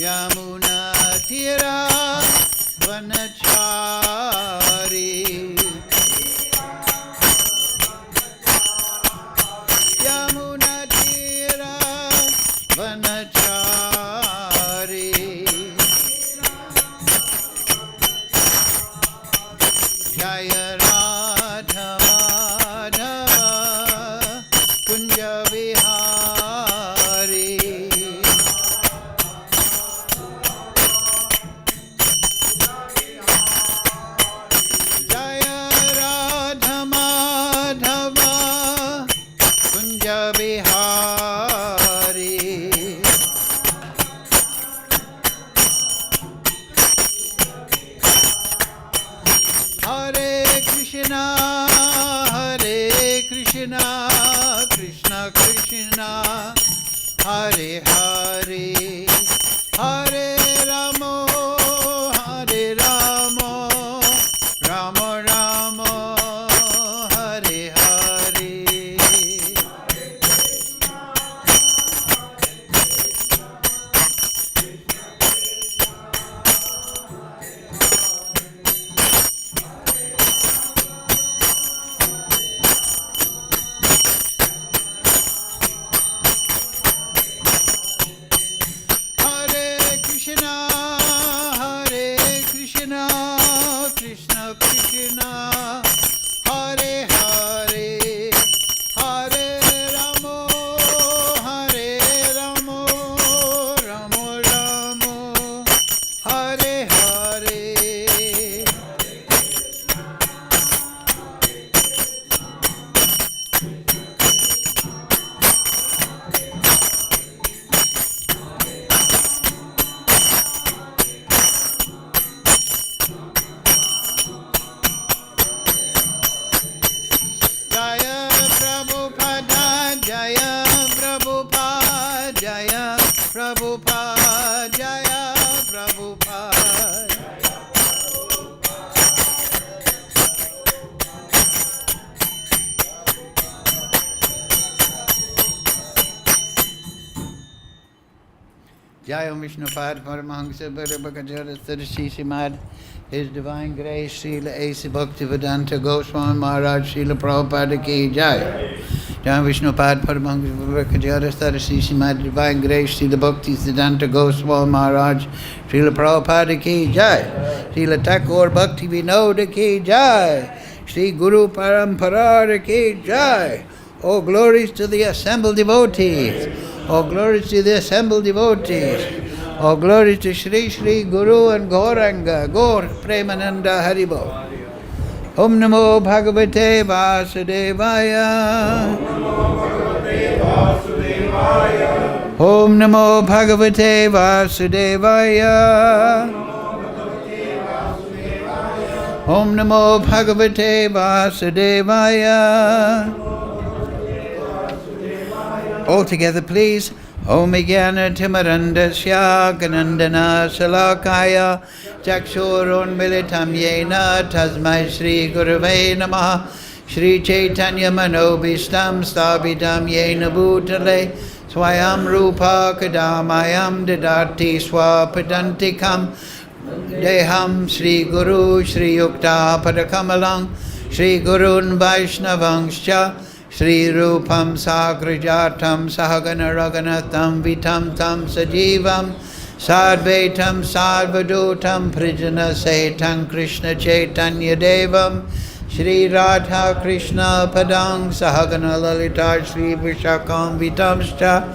Yamuna Tira Vanachari Yamuna Tira Vanachari Jaya Radha Madhava Kunja Vihari Jaya Radha Madhava Kunja Vihari Hare Krishna, Krishna Krishna, Hare Hare, Hare Ramo, Ramo Ramo, Hare Hare. Hare Krishna, Krishna Krishna, Hare Hare, Hare Ramo, Ramo Ramo, Hare Hare. Jaya Prabhupada, Jaya Prabhupada, Jaya Prabhupada, Jaya Prabhupada. Jaya Vishnupad Paramahansa Bhagavad Srila His Divine Grace Srila A.C. Bhaktivedanta Goswami Maharaj Srila Prabhupada Ki Jai. Jaya Vishnupad Paramahansa Bhagavad Srila Divine Grace Srila Bhaktivedanta Goswami Maharaj Srila Prabhupada Ki Jai. Srila Thakur Bhakti Vinoda Ki Jai. Sri Guru Parampara Ki Jai. Oh, glories to the assembled devotees. Oh, glories to the assembled devotees. Oh, glories to Shri Shri Guru and Gauranga, Gaur Premananda Haribo. Om Namo Bhagavate Vasudevaya. Om Namo Bhagavate Vasudevaya. Om Namo Bhagavate Vasudevaya. All together, please. Om Jnana Timarandasya Ganandana Salakaya Chakshurun Militam Yena Tasmai Shri Gurave Namaha Shri Chaitanya Manobishtam Sthapitam Yena Bhutale Swayam Rupa Kadamayam Dadati Swapadantikam Deham Shri Guru Shri Yukta Padakamalang Shri Gurun Vaishnavangscha Shri Rupam Sagrajatam Sahagana Raganatam Vitam Tam Sajivam Sadvaitam Sarvadutam Prijana Setam Krishna Chaitanya Devam Shri Radha Krishna Padang Sahagana Lalita Shri Vishakam Vitamscha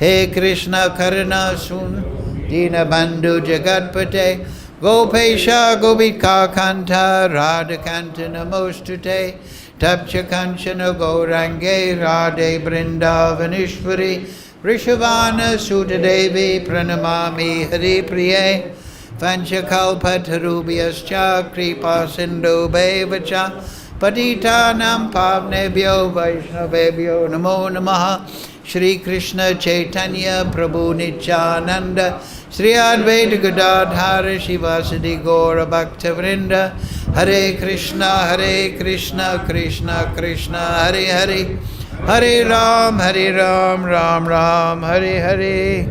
He Krishna Karana Sun Dina Bandhu Jagatpate Gopesha Gopika Kanta Radha Kanta Namostute Tapcha Kanchana Gaurange Radhe Brindavanishwari Rishavana Sudadevi Pranamami Hari Priye Vanchakalpatarubhyascha Kripa Sindhu Bevacha Patitanam Pavnebhyo Vaishnavebhyo Namo Namaha Shri Krishna Chaitanya Prabhu Nityananda Sri Advaita Gadadhara Shivasadi Gaura Bhaktavrinda Hare Krishna Krishna Krishna Hare Hare Hare Ram, Ram Ram, Hare Hare.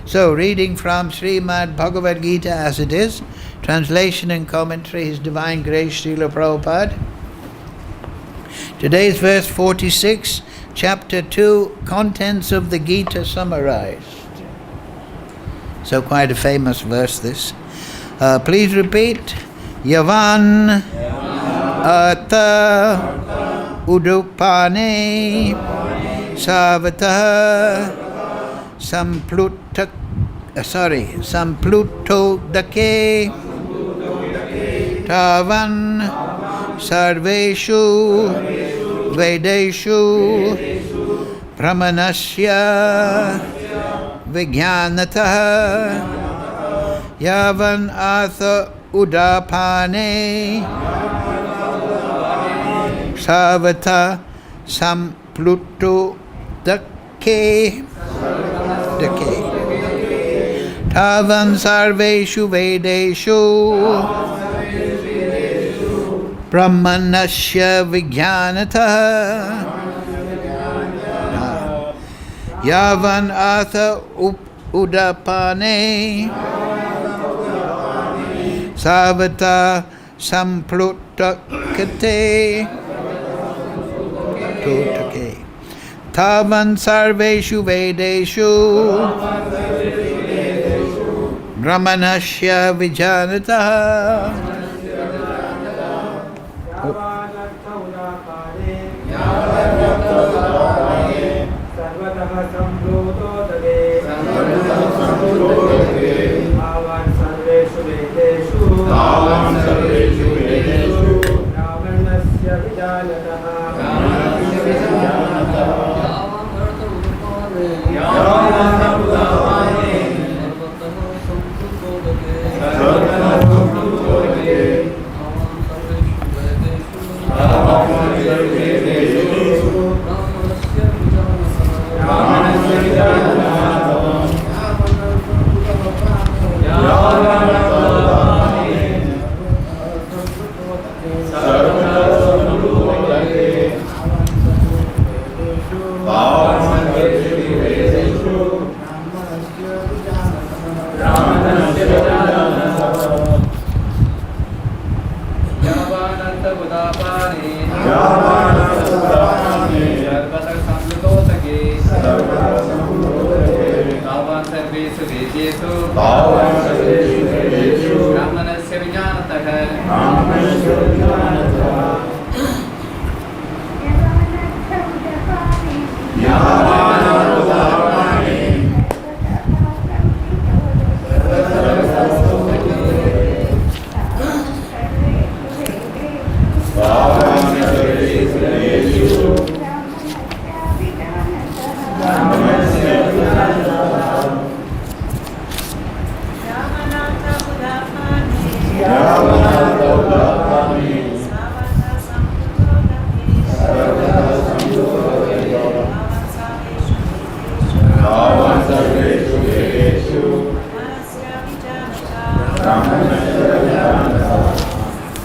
So, reading from Srimad Bhagavad Gita as it is, translation and commentary, His Divine Grace Srila Prabhupada. Today's verse 46, chapter 2, contents of the Gita summarized. So quite a famous verse this. Please repeat. Yavan Ata Udupane Savata Sampluto Dake Tavan Sarveshu Vedeshu Pramanasya Vijnanatah Yavan Atha Udapane Savata Sampluto Dake Tavan Sarveshu Vedeshu Brahmanasya Vijnanatah Yavan Atha Udapane Savata Samplutakate Tavan Sarveshu Vedeshu Brahmanasya Vijnanatah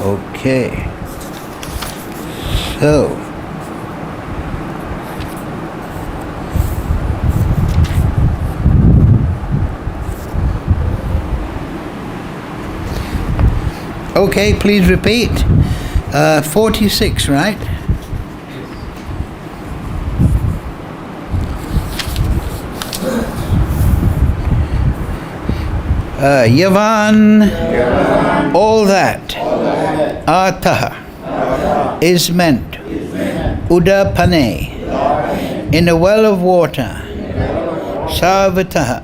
Okay. So, okay, please repeat. 46, right? Yavan, all that, Ataha, is meant, Udapane, in a well of water, Sarvataha,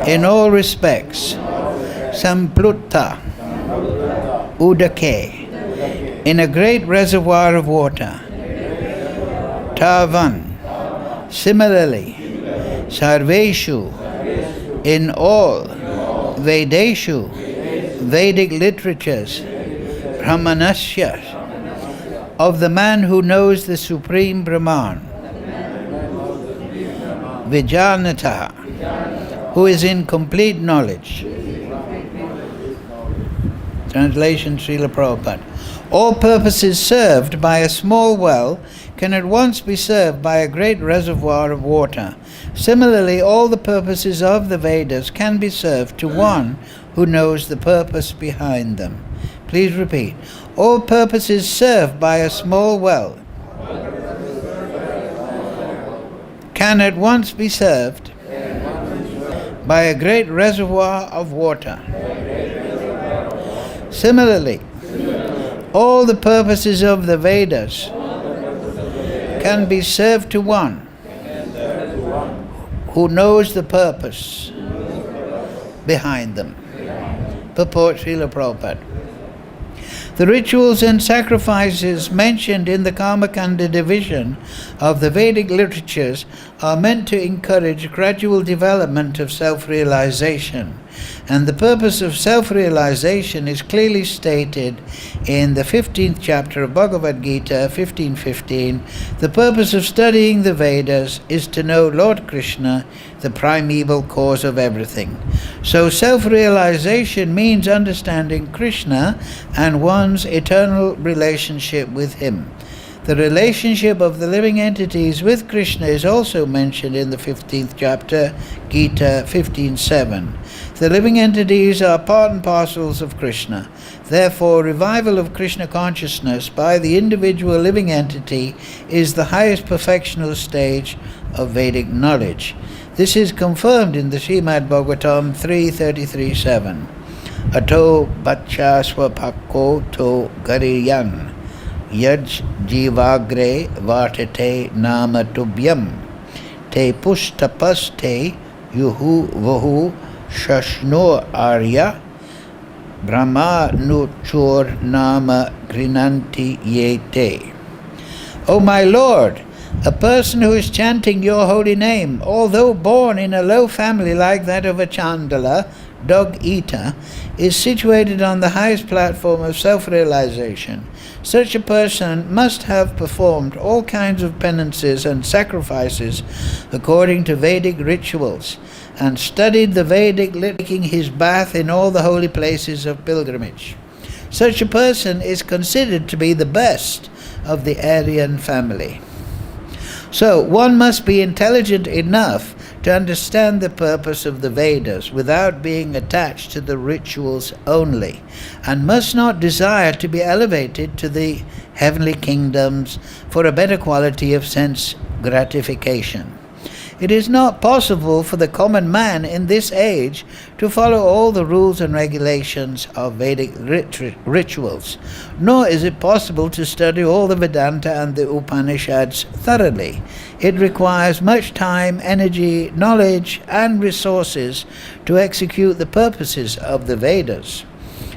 in all respects, Samplutta, Udake, in a great reservoir of water, Tavan, similarly, Sarveshu, in all, Vedeshu, Vedic literatures, Brahmanasya, of the man who knows the Supreme Brahman, Vijnanatah, who is in complete knowledge. Translation Srila Prabhupada. All purposes served by a small well can at once be served by a great reservoir of water. Similarly, all the purposes of the Vedas can be served to one who knows the purpose behind them. Please repeat. All purposes served by a small well can at once be served by a great reservoir of water. Similarly, all the purposes of the Vedas can be served to one who knows the purpose behind them. Purport Srila Prabhupada. The rituals and sacrifices mentioned in the Karmakanda division of the Vedic literatures are meant to encourage gradual development of self-realization, and the purpose of self-realization is clearly stated in the 15th chapter of Bhagavad Gita 15:15. The purpose of studying the Vedas is to know Lord Krishna, the primeval cause of everything. So self-realization means understanding Krishna and one's eternal relationship with him. The relationship of the living entities with Krishna is also mentioned in the 15th chapter, Gita 15:7. The living entities are part and parcels of Krishna. Therefore, revival of Krishna consciousness by the individual living entity is the highest perfectional stage of Vedic knowledge. This is confirmed in the Srimad Bhagavatam 3:33-7. Ato bhacha swapakko to gariyan yaj jivagre vartate nama tubhyam te pushtapaste yuhu vahu shashno arya brahma nuchur nama grinanti yete. O my Lord, a person who is chanting your holy name, although born in a low family like that of a Chandala, dog-eater, is situated on the highest platform of self-realization. Such a person must have performed all kinds of penances and sacrifices according to Vedic rituals, and studied the Vedic lit, taking his bath in all the holy places of pilgrimage. Such a person is considered to be the best of the Aryan family. So one must be intelligent enough to understand the purpose of the Vedas without being attached to the rituals only, and must not desire to be elevated to the heavenly kingdoms for a better quality of sense gratification. It is not possible for the common man in this age to follow all the rules and regulations of Vedic rituals, nor is it possible to study all the Vedanta and the Upanishads thoroughly. It requires much time, energy, knowledge, and resources to execute the purposes of the Vedas.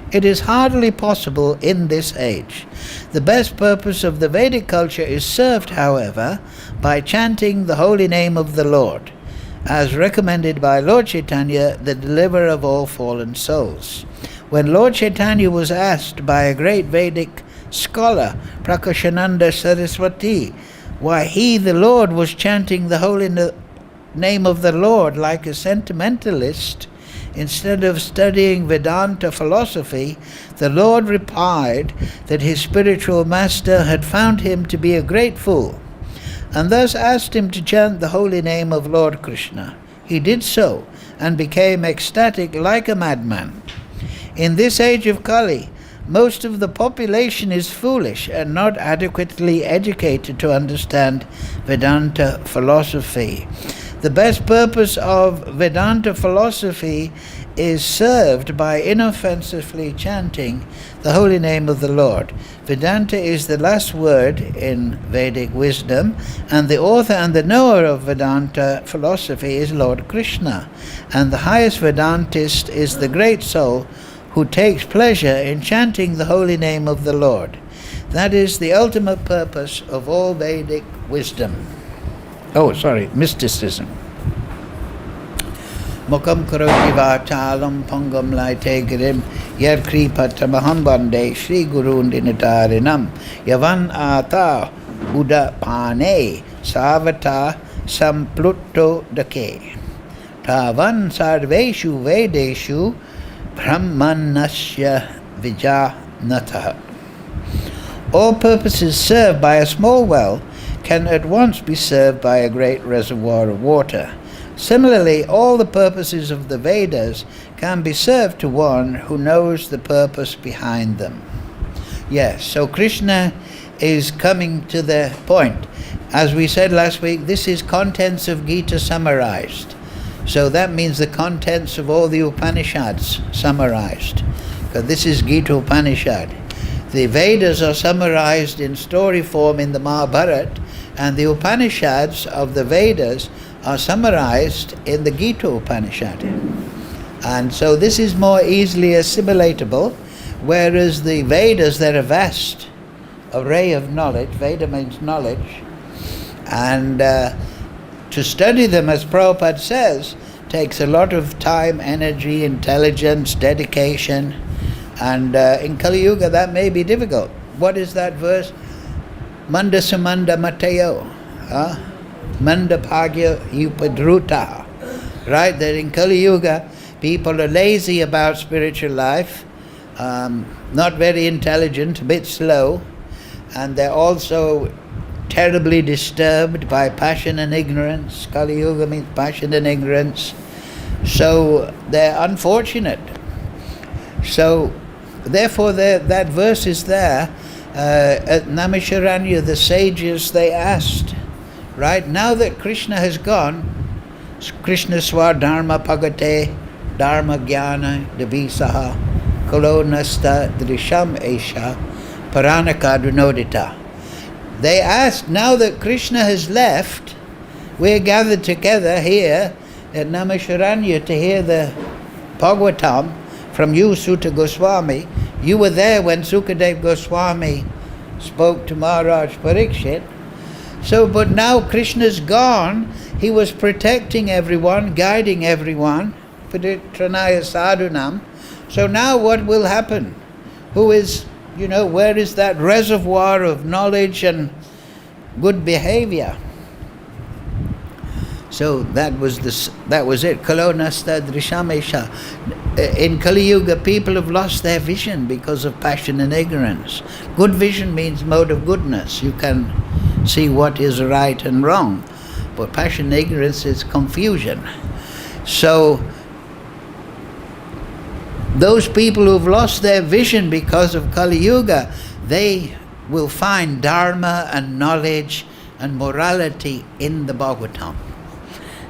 It is hardly possible in this age. The best purpose of the Vedic culture is served, however, by chanting the holy name of the Lord, as recommended by Lord Chaitanya, the deliverer of all fallen souls. When Lord Chaitanya was asked by a great Vedic scholar, Prakashananda Saraswati, why he, the Lord, was chanting the holy name of the Lord like a sentimentalist, instead of studying Vedanta philosophy, the Lord replied that his spiritual master had found him to be a great fool, and thus asked him to chant the holy name of Lord Krishna. He did so, and became ecstatic like a madman. In this age of Kali, most of the population is foolish and not adequately educated to understand Vedanta philosophy. The best purpose of Vedanta philosophy is served by inoffensively chanting the holy name of the Lord. Vedanta is the last word in Vedic wisdom, and the author and the knower of Vedanta philosophy is Lord Krishna, and the highest Vedantist is the great soul who takes pleasure in chanting the holy name of the Lord. That is the ultimate purpose of all Vedic wisdom. Mysticism. Mukam karoti vachalam pangam laite girim yar kripatamaham bande Shri Gurun dinatarinam yavan ata udapane savata samplutto dake tavan sarveshu vedeshu brahmanasya vijanatah. All purposes served by a small well can at once be served by a great reservoir of water. Similarly, all the purposes of the Vedas can be served to one who knows the purpose behind them. Yes, so Krishna is coming to the point. As we said last week, this is contents of Gita summarized. So that means the contents of all the Upanishads summarized. Because this is Gita Upanishad. The Vedas are summarized in story form in the Mahabharata, and the Upanishads of the Vedas are summarized in the Gita Upanishad. And so this is more easily assimilatable, whereas the Vedas, they're a vast array of knowledge. Veda means knowledge. And to study them, as Prabhupada says, takes a lot of time, energy, intelligence, dedication. And in Kali Yuga that may be difficult. What is that verse? Manda Samanda Mateo. Manda Bhagya Upadruta. Right? That in Kali Yuga people are lazy about spiritual life, not very intelligent, a bit slow, and they're also terribly disturbed by passion and ignorance. Kali Yuga means passion and ignorance. So they're unfortunate. So therefore that verse is there. At Namisharanya, the sages, they asked, right, now that Krishna has gone, Krishna Swadharma Pagate Dharma Jnana Devisaha Kalo Nasta Drisham Esha Paranaka Dunodita. They asked, now that Krishna has left, we're gathered together here at Namisharanya to hear the Bhagavatam from you, Sutta Goswami. You were there when Sukadev Goswami spoke to Maharaj Parikshit. So, but now Krishna's gone, he was protecting everyone, guiding everyone, Pritranaya Sadhunam. So now what will happen? Who is, where is that reservoir of knowledge and good behavior? So that was it. Kalo nasta drishamesha. In Kali Yuga, people have lost their vision because of passion and ignorance. Good vision means mode of goodness. You can see what is right and wrong. But passion and ignorance is confusion. So those people who've lost their vision because of Kali Yuga, they will find dharma and knowledge and morality in the Bhagavatam.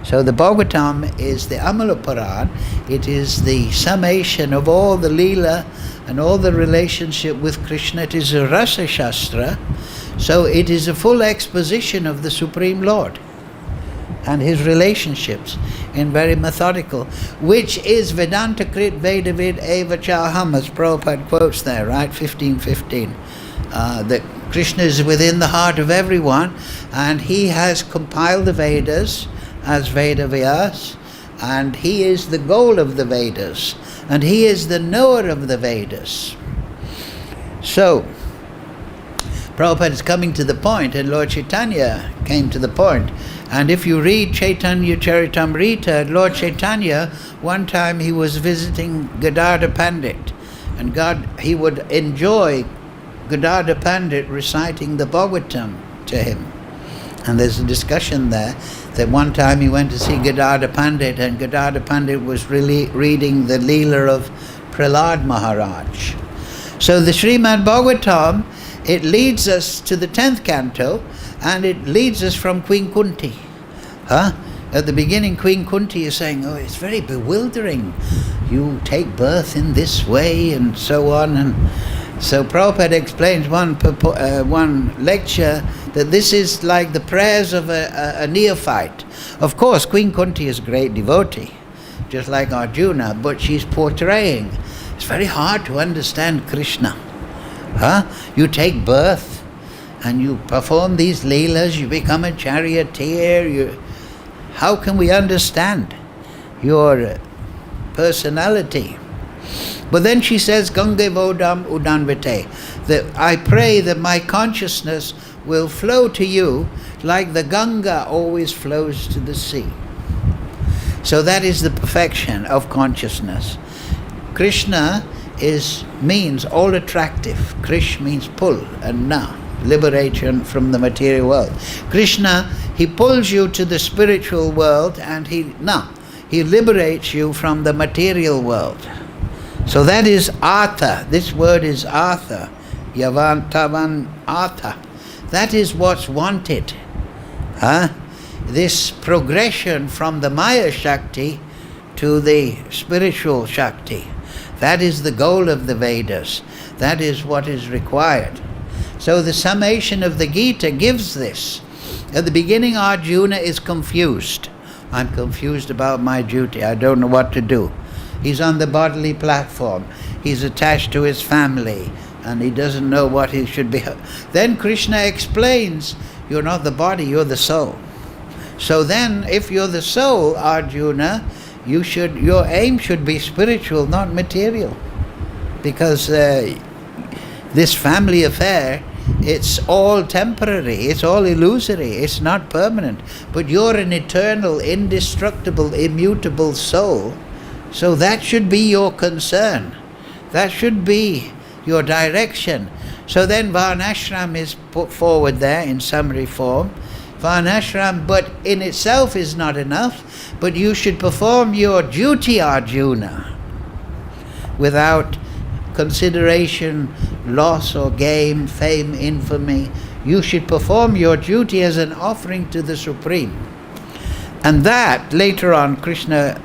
So the Bhagavatam is the Amala Puran. It is the summation of all the Leela and all the relationship with Krishna. It is a Rasa Shastra. So it is a full exposition of the Supreme Lord and his relationships in very methodical, which is Vedanta Krit Vedavid Eva Chaham, as Prabhupada quotes there, right? 15:15. That Krishna is within the heart of everyone, and he has compiled the Vedas as Veda Vyas, and he is the goal of the Vedas, and he is the knower of the Vedas. So, Prabhupada is coming to the point, and Lord Chaitanya came to the point. And if you read Chaitanya Charitamrita, Lord Chaitanya, one time he was visiting Gadadhar Pandit, and he would enjoy Gadadhar Pandit reciting the Bhagavatam to him. And there's a discussion there that one time he went to see Gadadhar Pandit, and Gadadhar Pandit was really reading the Leela of Prahlad Maharaj. So the Srimad Bhagavatam, it leads us to the 10th canto, and it leads us from Queen Kunti. At the beginning, Queen Kunti is saying, oh, it's very bewildering. You take birth in this way, and so on. And so Prabhupada explains one lecture that this is like the prayers of a neophyte. Of course, Queen Kunti is a great devotee, just like Arjuna, but she's portraying. It's very hard to understand Krishna. You take birth and you perform these leelas, you become a charioteer. How can we understand your personality? But then she says, Gange Vodam Udanvite, that I pray that my consciousness will flow to you like the Ganga always flows to the sea. So that is the perfection of consciousness. Krishna means all attractive. Krish means pull, and na liberation from the material world. Krishna, he pulls you to the spiritual world and he liberates you from the material world. So that is artha. This word is artha. Yavan tavan artha. That is what's wanted. This progression from the Maya Shakti to the spiritual Shakti. That is the goal of the Vedas. That is what is required. So the summation of the Gita gives this. At the beginning, Arjuna is confused. I'm confused about my duty. I don't know what to do. He's on the bodily platform. He's attached to his family and he doesn't know what he should be. Then Krishna explains, you're not the body, you're the soul. So then, if you're the soul, Arjuna, your aim should be spiritual, not material. Because this family affair, it's all temporary, it's all illusory, it's not permanent. But you're an eternal, indestructible, immutable soul. So that should be your concern. That should be your direction. So then Varnashram is put forward there in summary form. Varnashram, but in itself is not enough, but you should perform your duty, Arjuna, without consideration, loss or gain, fame, infamy. You should perform your duty as an offering to the Supreme. And that, later on, Krishna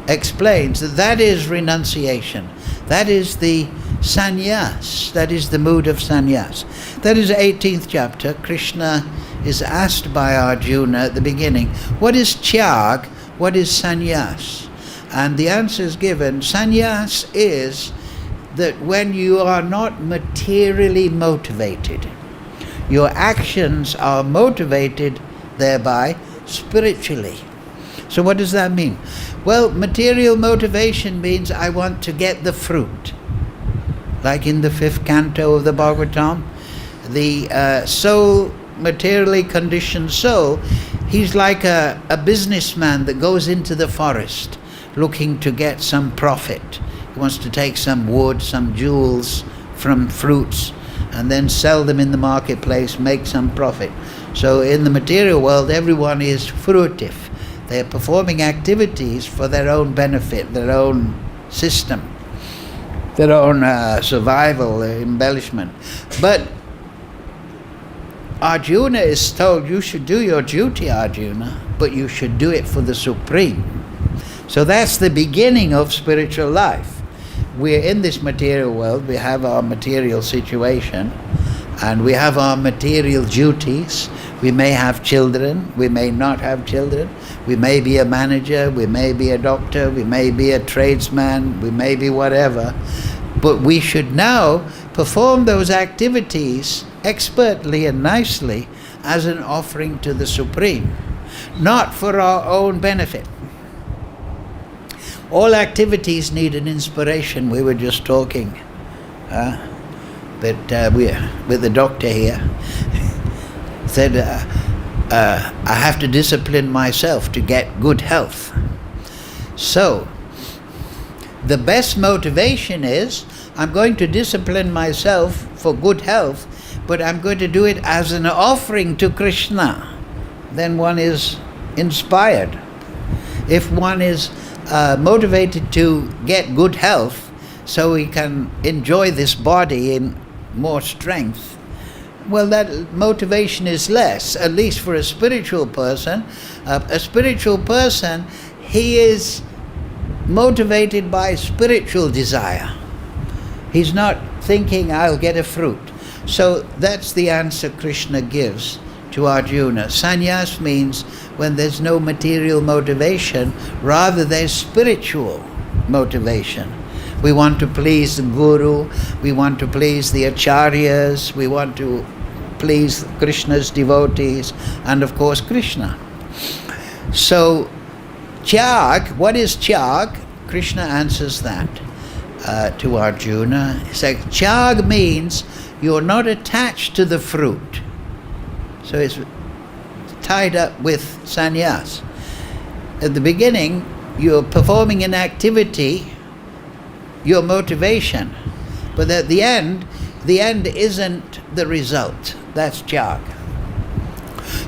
explains that is renunciation. That is the sannyas. That is the mood of sannyas. That is the 18th chapter. Krishna is asked by Arjuna at the beginning, what is tyag? What is sannyas? And the answer is given. Sannyas is that when you are not materially motivated, your actions are motivated thereby spiritually. So what does that mean? Well, material motivation means I want to get the fruit. Like in the 5th canto of the Bhagavatam, the soul, materially conditioned soul, he's like a businessman that goes into the forest looking to get some profit. He wants to take some wood, some jewels from fruits, and then sell them in the marketplace, make some profit. So in the material world, everyone is fruitive. They're performing activities for their own benefit, their own system, their own survival, embellishment. But Arjuna is told, you should do your duty, Arjuna, but you should do it for the Supreme. So that's the beginning of spiritual life. We're in this material world, we have our material situation, and we have our material duties. We may have children, we may not have children, we may be a manager, we may be a doctor, we may be a tradesman, we may be whatever, but we should now perform those activities expertly and nicely as an offering to the Supreme, not for our own benefit. All activities need an inspiration. We were just talking with the doctor here. Said, I have to discipline myself to get good health. So, the best motivation is, I'm going to discipline myself for good health, but I'm going to do it as an offering to Krishna. Then one is inspired. If one is motivated to get good health so he can enjoy this body in more strength, well, that motivation is less, at least for a spiritual person. A spiritual person, he is motivated by spiritual desire. He's not thinking, I'll get a fruit. So that's the answer Krishna gives to Arjuna. Sannyas means when there's no material motivation, rather there's spiritual motivation. We want to please the Guru, we want to please the Acharyas, we want to please Krishna's devotees, and of course Krishna. So, tyag, what is tyag? Krishna answers that to Arjuna. He says, tyag means you're not attached to the fruit. So it's tied up with sannyas. At the beginning, you're performing an activity, your motivation, but at the end isn't the result. That's tyag.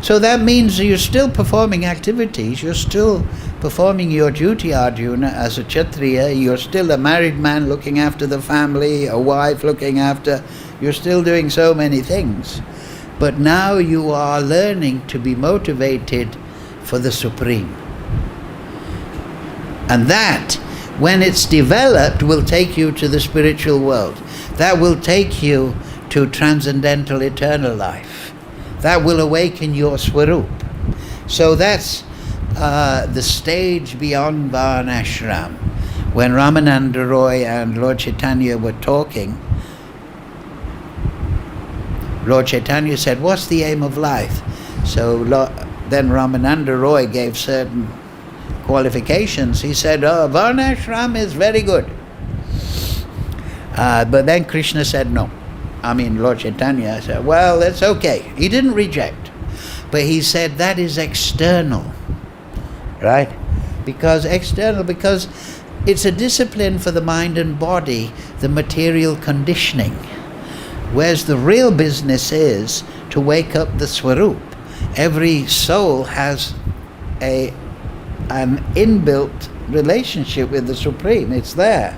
So that means you're still performing activities, you're still performing your duty, Arjuna, as a Kshatriya, you're still a married man looking after the family, a wife looking after, you're still doing so many things. But now you are learning to be motivated for the Supreme. And that, when it's developed, will take you to the spiritual world. That will take you to transcendental eternal life. That will awaken your Swarup. So that's the stage beyond Varnashram. When Ramananda Roy and Lord Chaitanya were talking, Lord Chaitanya said, what's the aim of life? So then Ramananda Roy gave certain qualifications. He said, Varnashram is very good. But then Krishna said no. Lord Chaitanya said, well, that's okay. He didn't reject. But he said that is external. Right? Because it's a discipline for the mind and body, the material conditioning. Whereas the real business is to wake up the Swarup. Every soul has an inbuilt relationship with the Supreme. It's there.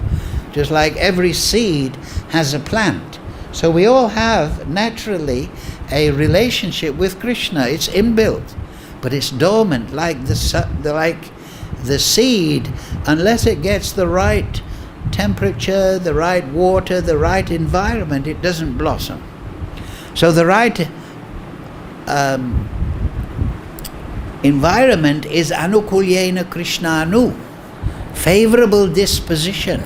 Just like every seed has a plant. So we all have naturally a relationship with Krishna. It's inbuilt, but it's dormant, like the seed. Unless it gets the right temperature, the right water, the right environment, it doesn't blossom. So the right environment is anukulyena krishnanu, favorable disposition.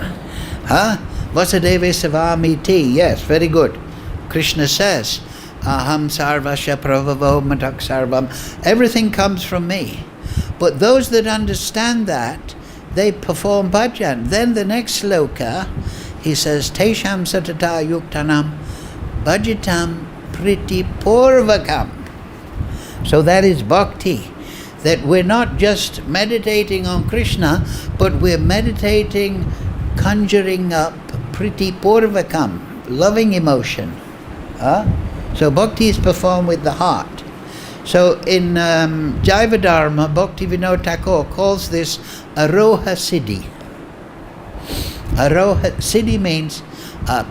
Vasudeva Savamiti, yes, very good. Krishna says, Aham sarvasya pravavo matak sarvam. Everything comes from me. But those that understand that, they perform bhajan. Then the next sloka, he says, Tesham satata yuktanam bhajitam priti purvakam. So that is bhakti. That we're not just meditating on Krishna, but we're meditating, conjuring up priti purvakam, loving emotion. So bhakti is performed with the heart. So in Jaiva Dharma, Bhakti Vinod Thakur calls this aroha siddhi. Aroha siddhi means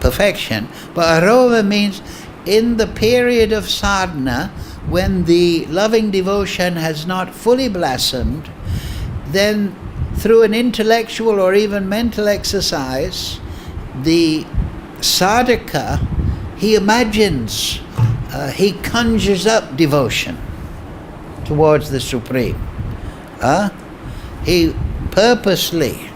perfection, but aroha means in the period of sadhana, when the loving devotion has not fully blossomed, then through an intellectual or even mental exercise, the sadhaka, he imagines, he conjures up devotion towards the Supreme. He purposely.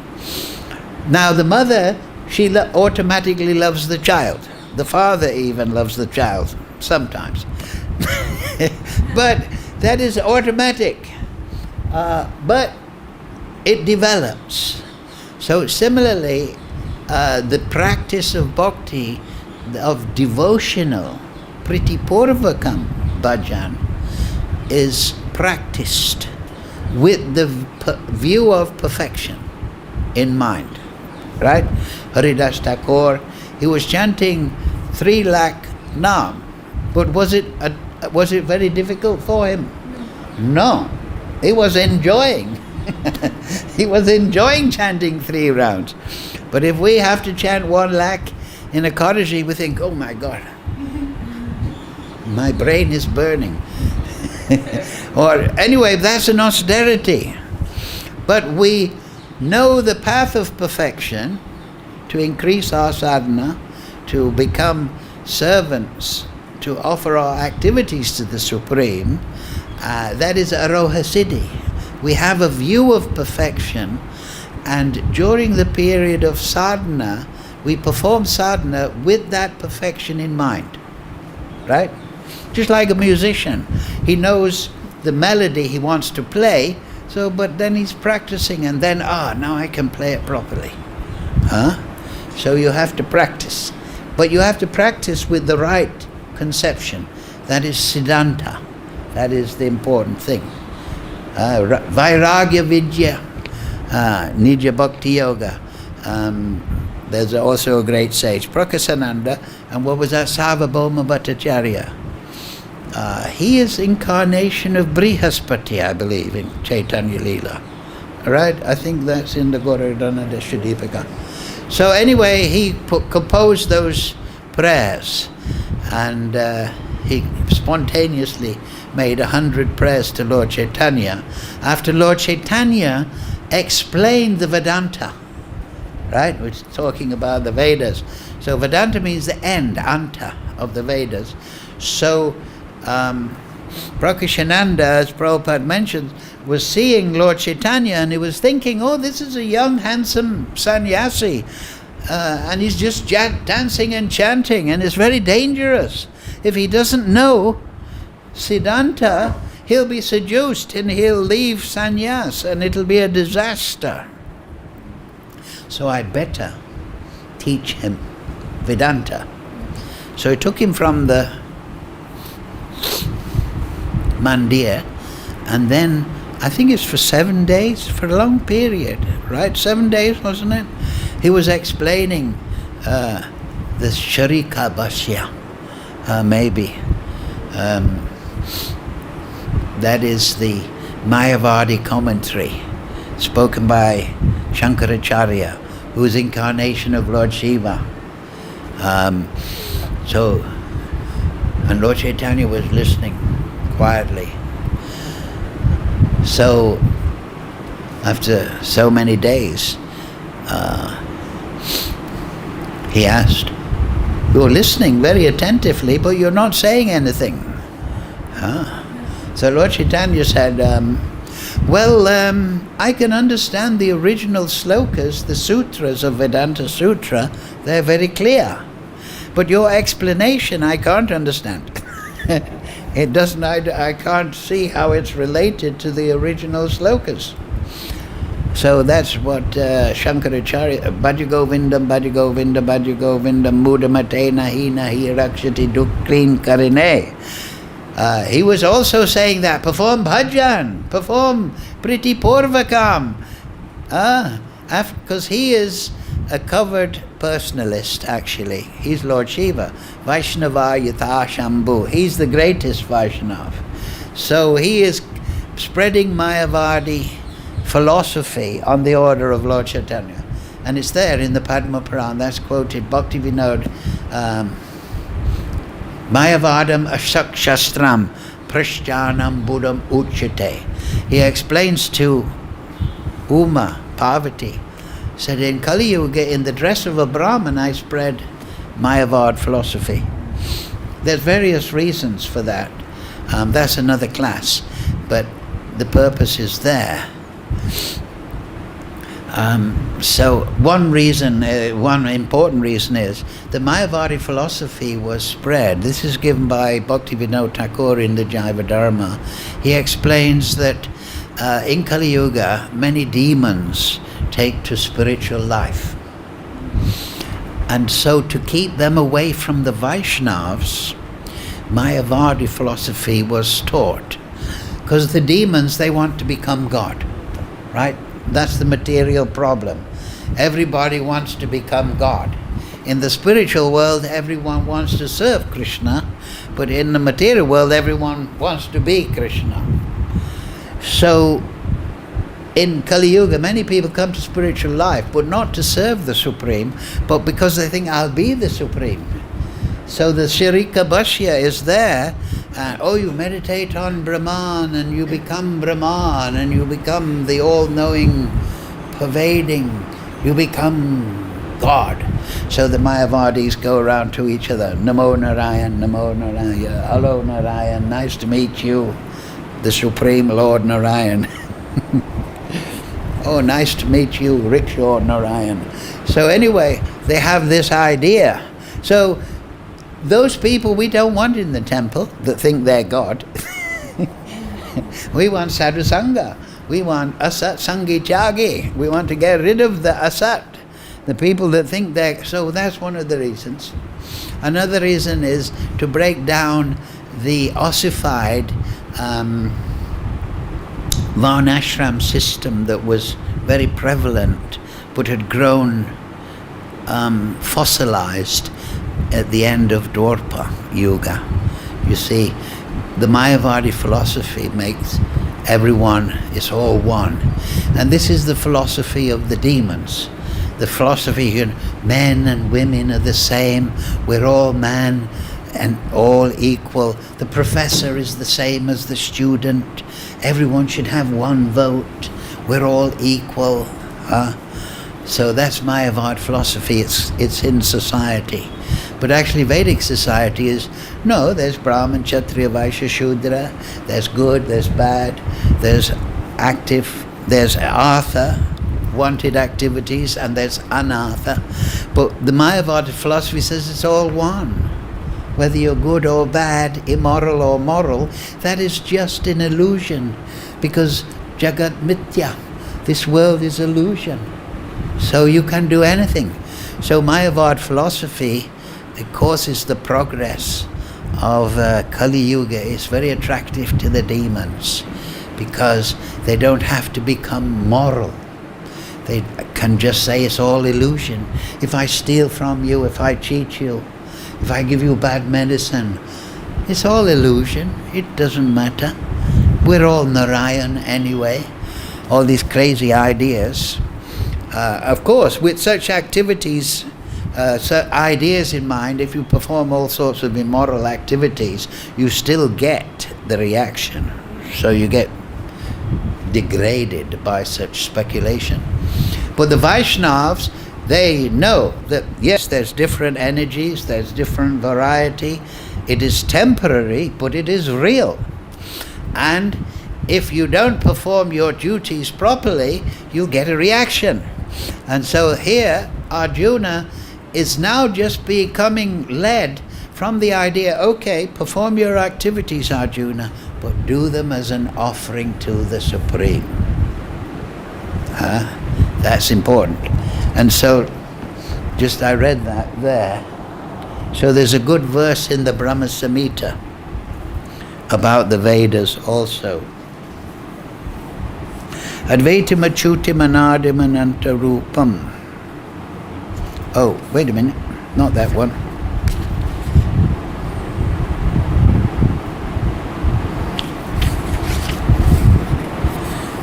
Now the mother, she automatically loves the child. The father even loves the child, sometimes. But that is automatic. But it develops. So similarly, the practice of bhakti, of devotional, priti purvakam bhajan, is practiced with the view of perfection in mind. Right? Haridas Thakur, he was chanting 3 lakh naam, but was it very difficult for him? No. He was enjoying. He was enjoying chanting 3 rounds. But if we have to chant 1 lakh in a Karaji, we think, oh my God, my brain is burning. Or anyway, that's an austerity. But we know the path of perfection to increase our sadhana, to become servants, to offer our activities to the Supreme. That is aroha siddhi. We have a view of perfection, and during the period of sadhana, we perform sadhana with that perfection in mind. Right? Just like a musician. He knows the melody he wants to play, but then he's practicing, and then, now I can play it properly. So you have to practice. But you have to practice with the right conception. That is siddhanta. That is the important thing. Vairagya vidya, nija bhakti yoga. There's also a great sage, Prakasananda, and what was that? Sarvabhauma Bhattacharya. he is incarnation of Brihaspati, I believe, in Chaitanya Leela. Right? I think that's in the Gorodhana Deshadipika. So anyway, he composed those prayers, and he spontaneously made 100 prayers to Lord Chaitanya, after Lord Chaitanya explained the Vedanta, right? Which is talking about the Vedas. So Vedanta means the end, anta, of the Vedas. So Prakashananda, as Prabhupada mentions, was seeing Lord Chaitanya, and he was thinking, oh, this is a young, handsome sannyasi, and he's just dancing and chanting, and it's very dangerous. If he doesn't know Siddhanta, he'll be seduced and he'll leave sannyas, and it'll be a disaster. So I better teach him Vedanta. So he took him from the mandir, and then I think it's for 7 days, for a long period, right? 7 days, wasn't it? He was explaining the Sharika Bhashya, maybe. That is the Mayavadi commentary spoken by Shankaracharya, who is incarnation of Lord Shiva. And Lord Chaitanya was listening quietly. So, after so many days, he asked, you're listening very attentively, but you're not saying anything. So Lord Chaitanya said, I can understand the original slokas, the sutras of Vedanta Sutra, they're very clear. But your explanation I can't understand. It doesn't, I can't see how it's related to the original slokas. So that's what Shankaracharya, Bhajagovindam, Bhajagovindam, Bhajagovindam, Mudamate nahi nahi rakshati dukkrin karine. He was also saying that, perform bhajan, perform priti purvakam. Because he is a covered personalist, actually. He's Lord Shiva. Vaishnava Yatha Shambhu. He's the greatest Vaishnav. So he is spreading Mayavadi philosophy on the order of Lord Chaitanya. And it's there in the Padma Purana. That's quoted, Bhakti Vinod. Mayavadam Ashak Shastram Prashjanam Buddham Uchate. He explains to Uma, Parvati, said, in Kali Yuga, in the dress of a Brahmin, I spread Mayavad philosophy. There's various reasons for that. That's another class, but the purpose is there. So one reason, one important reason is the Mayavadi philosophy was spread. This is given by Bhakti Vinod Thakur in the Jaiva Dharma. He explains that in Kali Yuga, many demons take to spiritual life. And so to keep them away from the Vaishnavas, Mayavadi philosophy was taught. Because the demons, they want to become God, right? That's the material problem. Everybody wants to become God. In the spiritual world, everyone wants to serve Krishna, but in the material world, everyone wants to be Krishna. So, in Kali Yuga, many people come to spiritual life, but not to serve the Supreme, but because they think, I'll be the Supreme. So the Sharika Bhashya is there. You meditate on Brahman, and you become Brahman, and you become the all-knowing, pervading, you become God. So the Mayavadis go around to each other, Namo Narayan, Namo Narayan, hello Narayan, nice to meet you, the Supreme Lord Narayan. Oh, nice to meet you, Rickshaw Narayan. So anyway, they have this idea. So those people we don't want in the temple that think they're God. We want sadhu sangha. We want asat sangi tyagi. We want to get rid of the asat, the people that think they're... So that's one of the reasons. Another reason is to break down the ossified varnashram system that was very prevalent but had grown fossilized at the end of Dwarpa Yuga. You see, the Mayavadi philosophy makes everyone is all one. And this is the philosophy of the demons. The philosophy here, men and women are the same, we're all man and all equal. The professor is the same as the student. Everyone should have one vote. We're all equal. So that's Mayavad philosophy. It's in society. But actually Vedic society is, no, there's Brahman, Kshatriya, Vaishya, Shudra, there's good, there's bad, there's active, there's artha, wanted activities, and there's anartha. But the Mayavada philosophy says it's all one. Whether you're good or bad, immoral or moral, that is just an illusion. Because Jagat Mithya, this world is illusion. So you can do anything. So Mayavad philosophy, it causes the progress of Kali Yuga. It's very attractive to the demons because they don't have to become moral. They can just say it's all illusion. If I steal from you, if I cheat you, if I give you bad medicine, it's all illusion. It doesn't matter. We're all Narayan anyway. All these crazy ideas. Of course, with such activities, ideas in mind, if you perform all sorts of immoral activities, you still get the reaction. So you get degraded by such speculation. But the Vaishnavas, they know that yes, there's different energies, there's different variety. It is temporary, but it is real. And if you don't perform your duties properly, you get a reaction. And so here, Arjuna is now just becoming led from the idea, okay, perform your activities, Arjuna, but do them as an offering to the Supreme. That's important. And so, just I read that there. So there's a good verse in the Brahma Samhita about the Vedas also. Advaitam achutim anadim ananta rupam. Oh, wait a minute, not that one.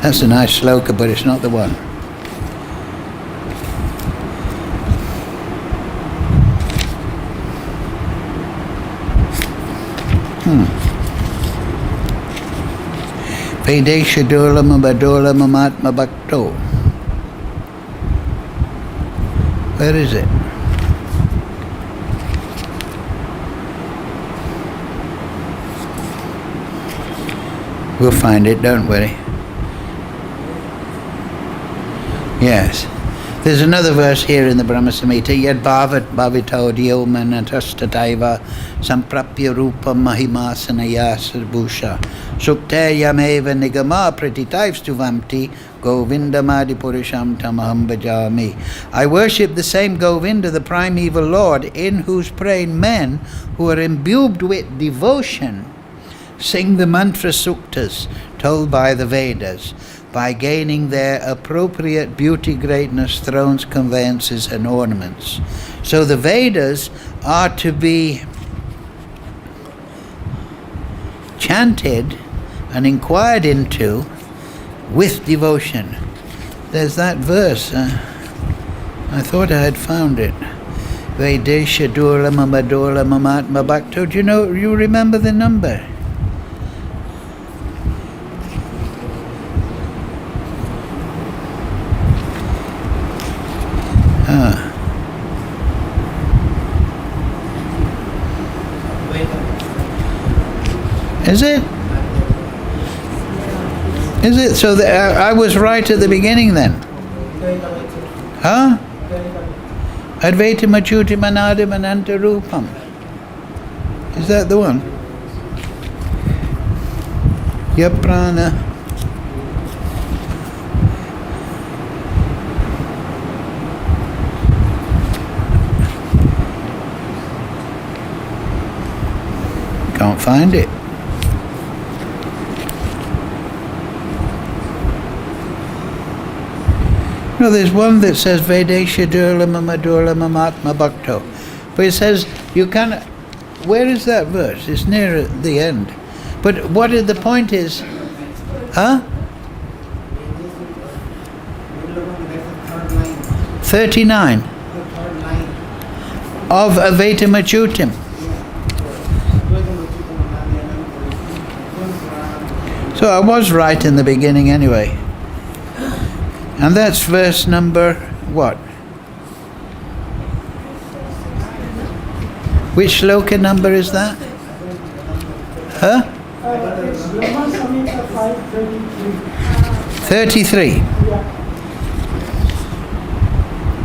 That's a nice sloka, but it's not the one. Vedesha dolam abadolam amatma bhakto. Where is it? We'll find it, don't worry. Yes. There's another verse here in the Brahma Samhita. Yad bhavat bhavito dhyomanastatataiva samprapya rupam mahimasanaya sarbhusha sukte yameva nigama pratitaivstuvamti govindamadi purisham tamaham bhajami. I worship the same Govinda, the primeval Lord, in whose brain men who are imbued with devotion sing the mantra suktas told by the Vedas, by gaining their appropriate beauty, greatness, thrones, conveyances, and ornaments. So the Vedas are to be chanted and inquired into with devotion. There's that verse. I thought I had found it. Vedesha Durla Mamadurla Mamatma Bhakto. Do you remember the number? Is it? Is it? So I was right at the beginning then. Huh? Advaitam achutim anadim ananta rupam. Is that the one? Yaprana. Can't find it. No, there's one that says Vedesha Durla Mamadurla Mamatma Bhakto. But it says you can. Where is that verse? It's near at the end. But what is the point is, huh? 39 of Aveta Machutim. So I was right in the beginning anyway. And that's verse number what? Which sloka number is that? Huh? 33.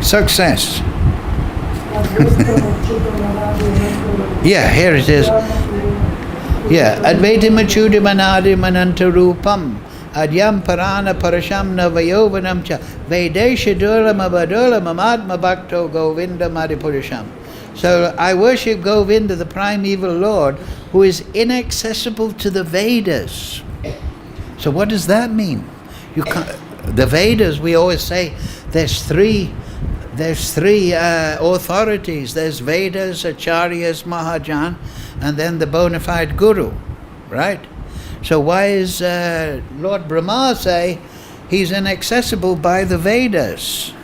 Success. Yeah, here it is. Yeah, Advaita Machudim Anadi Mananta Rupam Adyam Parana Parasham Navayovanam Cha Vedesha Duram Abadulam Amadma Bhakto Govinda Madhipurisham. So I worship Govinda, the primeval Lord, who is inaccessible to the Vedas. So what does that mean? You can't, the Vedas, we always say there's three authorities. There's Vedas, Acharyas, Mahajan, and then the bona fide Guru, right? So why is Lord Brahma say he's inaccessible by the Vedas?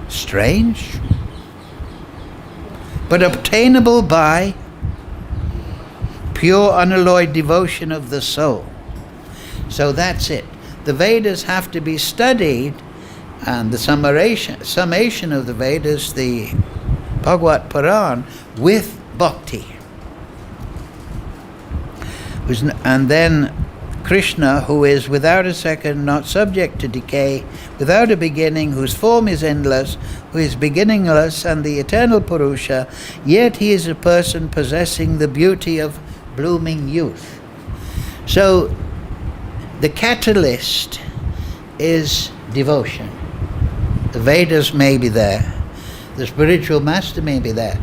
Strange. But obtainable by pure unalloyed devotion of the soul. So that's it. The Vedas have to be studied, and the summation of the Vedas, the Bhagavad Puran, with bhakti. And then Krishna, who is without a second, not subject to decay, without a beginning, whose form is endless, who is beginningless and the eternal Purusha, yet he is a person possessing the beauty of blooming youth. So the catalyst is devotion. The Vedas may be there, the spiritual master may be there,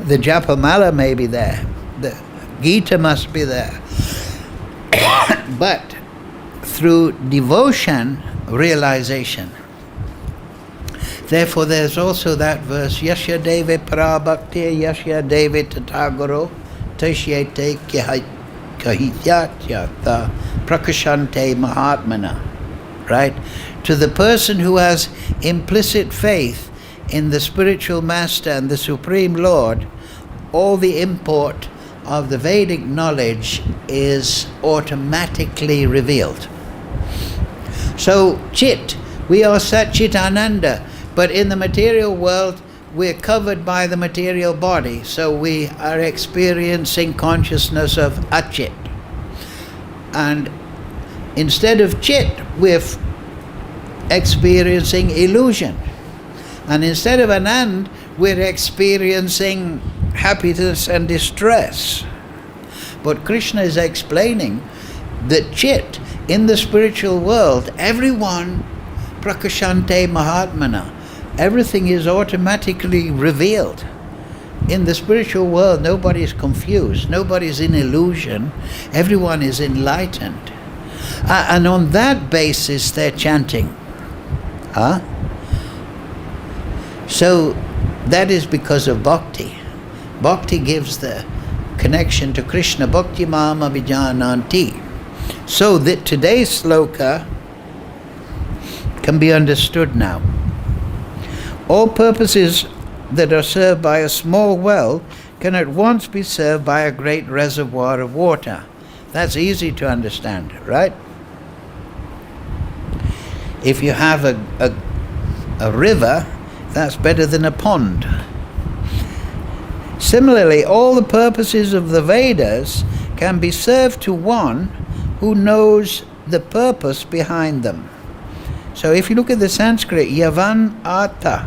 the Japamala may be there, the Gita must be there. But through devotion, realization. Therefore there's also that verse, Yasya Deve Parabhakti Yasya Deve Tatagaro Tashyate Kahityatyata Prakashante Mahatmana. Right? To the person who has implicit faith in the spiritual master and the Supreme Lord, all the import of the Vedic knowledge is automatically revealed. So Chit, we are Sat Chit Ananda, but in the material world we're covered by the material body, so we are experiencing consciousness of Achit. And instead of Chit, we're experiencing illusion. And instead of Anand, we're experiencing happiness and distress. But Krishna is explaining that Chit, in the spiritual world, everyone, Prakashante Mahatmana, everything is automatically revealed. In the spiritual world, nobody is confused, nobody is in illusion, everyone is enlightened. And on that basis, they're chanting. So that is because of bhakti. Bhakti gives the connection to Krishna. Bhakti mama vijananti. So that today's sloka can be understood now. All purposes that are served by a small well can at once be served by a great reservoir of water. That's easy to understand, right? If you have a river, that's better than a pond. Similarly, all the purposes of the Vedas can be served to one who knows the purpose behind them. So if you look at the Sanskrit, Yavan Artha.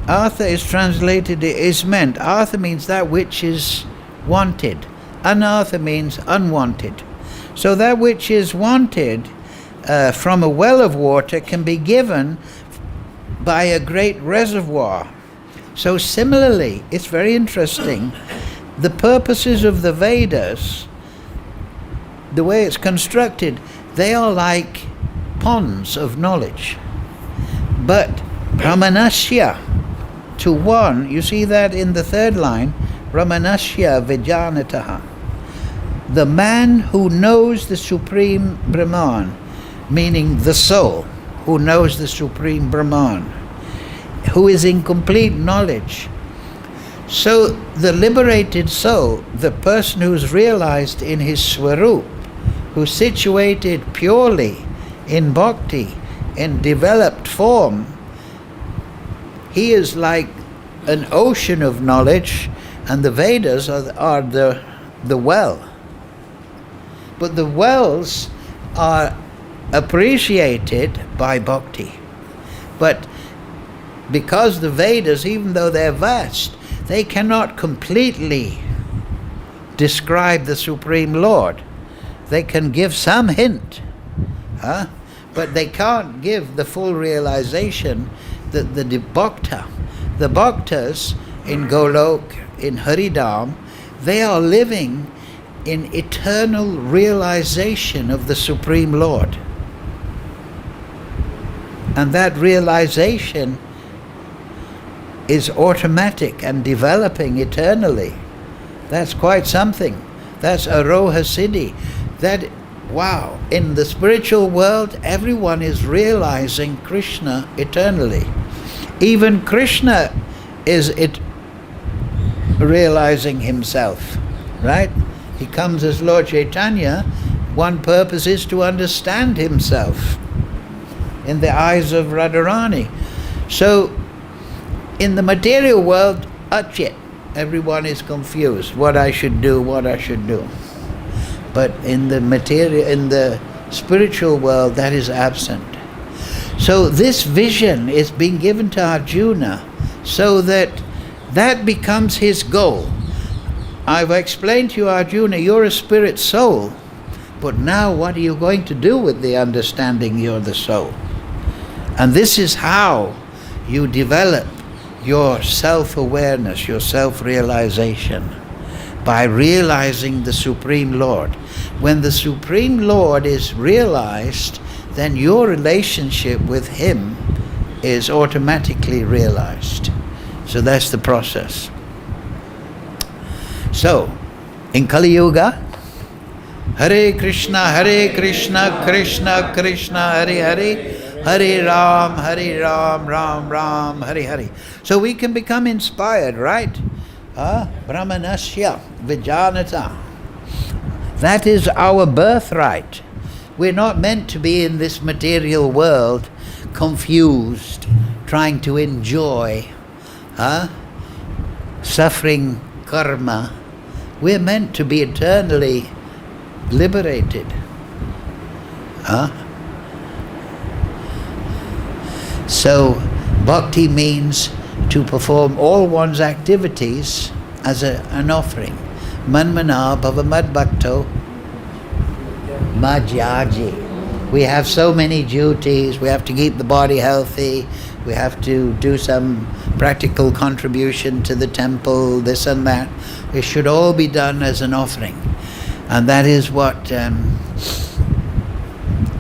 Artha is translated, is meant. Artha means that which is wanted. Anartha means unwanted. So that which is wanted from a well of water can be given by a great reservoir. So similarly, it's very interesting, the purposes of the Vedas, the way it's constructed, they are like ponds of knowledge. But Brahmanasya, to one, you see that in the third line, Brahmanasya Vijanataha. the man who knows the Supreme Brahman, meaning the soul who knows the Supreme Brahman, who is in complete knowledge. So the liberated soul, the person who's realized in his Swarup, who's situated purely in bhakti, in developed form, he is like an ocean of knowledge, and the Vedas are the well. But the wells are appreciated by bhakti. But because the Vedas, even though they're vast, they cannot completely describe the Supreme Lord. They can give some hint, but they can't give the full realization that the bhaktas in Golok, in Haridam, they are living in eternal realization of the Supreme Lord. And that realization is automatic and developing eternally. That's quite something. That's Aroha Siddhi. That, wow, in the spiritual world, everyone is realizing Krishna eternally. Even Krishna is realizing himself, right? He comes as Lord Chaitanya. One purpose is to understand himself in the eyes of Radharani. So, in the material world, everyone is confused. What I should do. But in the spiritual world, that is absent. So this vision is being given to Arjuna, so that becomes his goal. I've explained to you, Arjuna, you're a spirit soul, but now what are you going to do with the understanding you're the soul? And this is how you develop your self-awareness, your self-realization, by realizing the Supreme Lord. When the Supreme Lord is realized, then your relationship with him is automatically realized. So that's the process. So, in Kali Yuga, Hare Krishna, Krishna Krishna, Hare Hare, Hare Ram, Ram Ram, Hare Hare. So we can become inspired, right? Brahmanasya Vijanata. That is our birthright. We're not meant to be in this material world confused, trying to enjoy suffering karma. We're meant to be eternally liberated. So bhakti means to perform all one's activities as an offering. Manmana bhavamad bhakto majyaji. We have so many duties. We have to keep the body healthy. We have to do some practical contribution to the temple, this and that. It should all be done as an offering. And that is what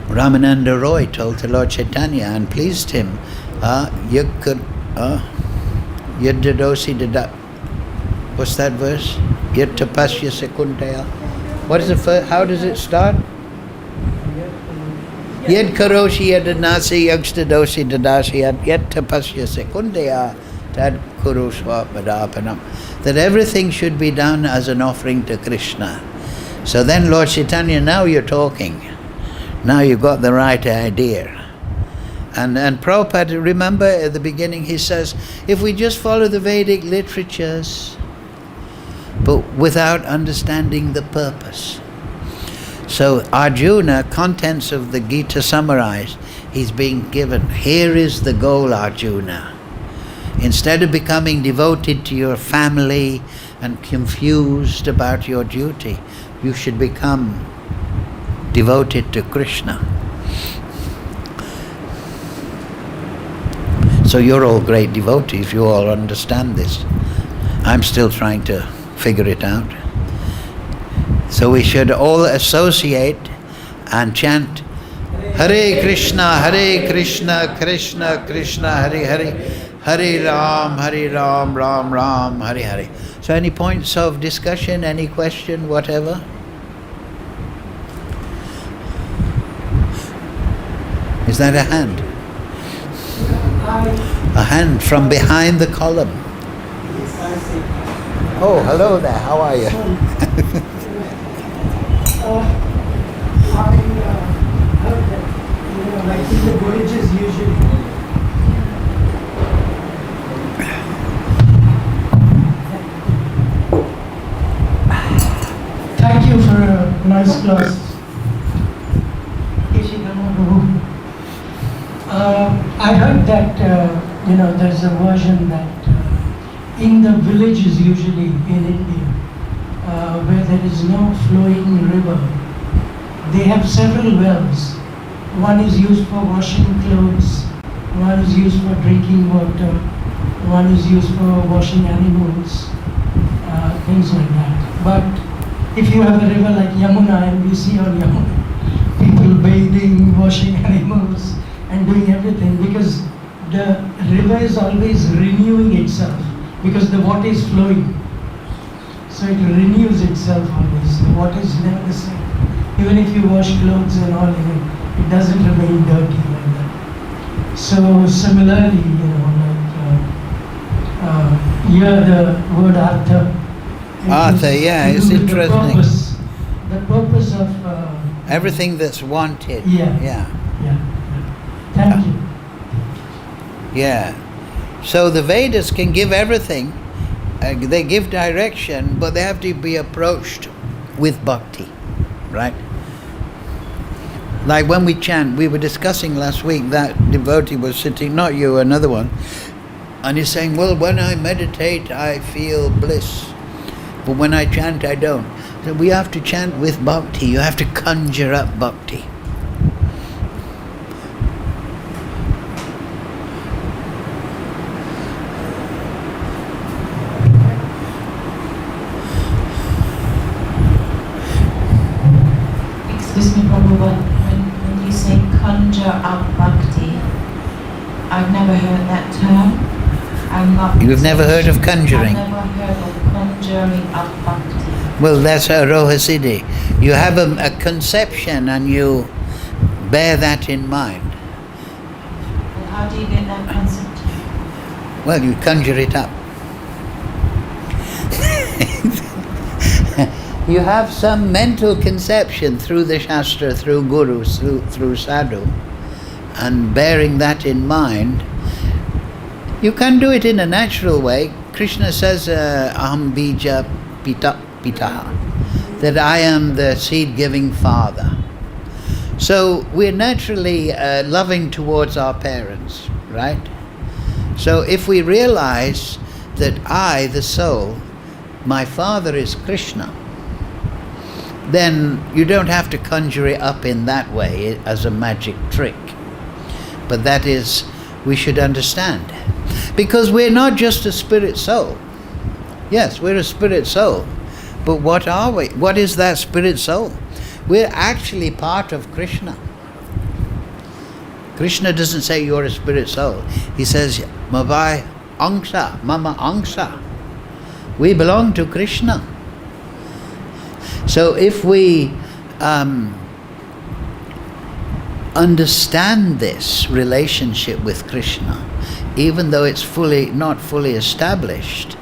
Ramananda Roy told to Lord Chaitanya and pleased him. What's that verse? Yat tapasya sekundaya. What is it first? How does it start? Yad karoshi yadanasi yagstadoshi dadashi yat tapasya sekundaya tad kuru swapadapanam. That everything should be done as an offering to Krishna. So then Lord Chaitanya, now you're talking. Now you've got the right idea. And Prabhupada, remember at the beginning he says, if we just follow the Vedic literatures, but without understanding the purpose. So Arjuna, contents of the Gita summarized, he's being given, here is the goal, Arjuna. Instead of becoming devoted to your family and confused about your duty, you should become devoted to Krishna. So you're all great devotees, you all understand this. I'm still trying to figure it out. So we should all associate and chant Hare Krishna, Krishna Krishna, Hare Hare, Hare Ram, Ram Ram, Hare Hare. So any points of discussion, any question, whatever? Is that a hand? A hand from behind the column. Oh, hello there. How are you? I heard that, like in the villages usually. Thank you for a nice class. Keshi, Prabhu. I heard that, there's a version that in the villages usually in India, where there is no flowing river, they have several wells. One is used for washing clothes, one is used for drinking water, one is used for washing animals, things like that. But if you have a river like Yamuna, and we see on Yamuna, people bathing, washing animals, and doing everything, because the river is always renewing itself, because the water is flowing. So it renews itself always. The water is never the same. Even if you wash clothes and all, it doesn't remain dirty like that. So similarly, here the word artha. Artha, yeah, it's interesting. The purpose of... everything that's wanted. Yeah. Thank you. Yeah. So the Vedas can give everything. They give direction, but they have to be approached with bhakti, right? Like when we chant, we were discussing last week, that devotee was sitting, not you, another one, and he's saying, well, when I meditate, I feel bliss, but when I chant, I don't. So we have to chant with bhakti. You have to conjure up bhakti. Excuse me, Prabhu, but when you say conjure up bhakti, I've never heard that term. You've never heard of conjuring? I've never heard of conjuring up bhakti. Well, that's a Roha Siddhi. You have a conception and you bear that in mind. Well, how do you get that concept? Well, you conjure it up. You have some mental conception through the Shastra, through Gurus, through Sadhu, and bearing that in mind, you can do it in a natural way. Krishna says, Aham bija pitaha, that I am the seed-giving father. So we're naturally loving towards our parents, right? So if we realize that I, the soul, my father is Krishna, then you don't have to conjure it up in that way as a magic trick. But that is, we should understand. Because we're not just a spirit soul. Yes, we're a spirit soul. But what are we? What is that spirit soul? We're actually part of Krishna. Krishna doesn't say you're a spirit soul. He says, Mavai Angsa, Mama Angsa. We belong to Krishna. So if we understand this relationship with Krishna, even though it's not fully established,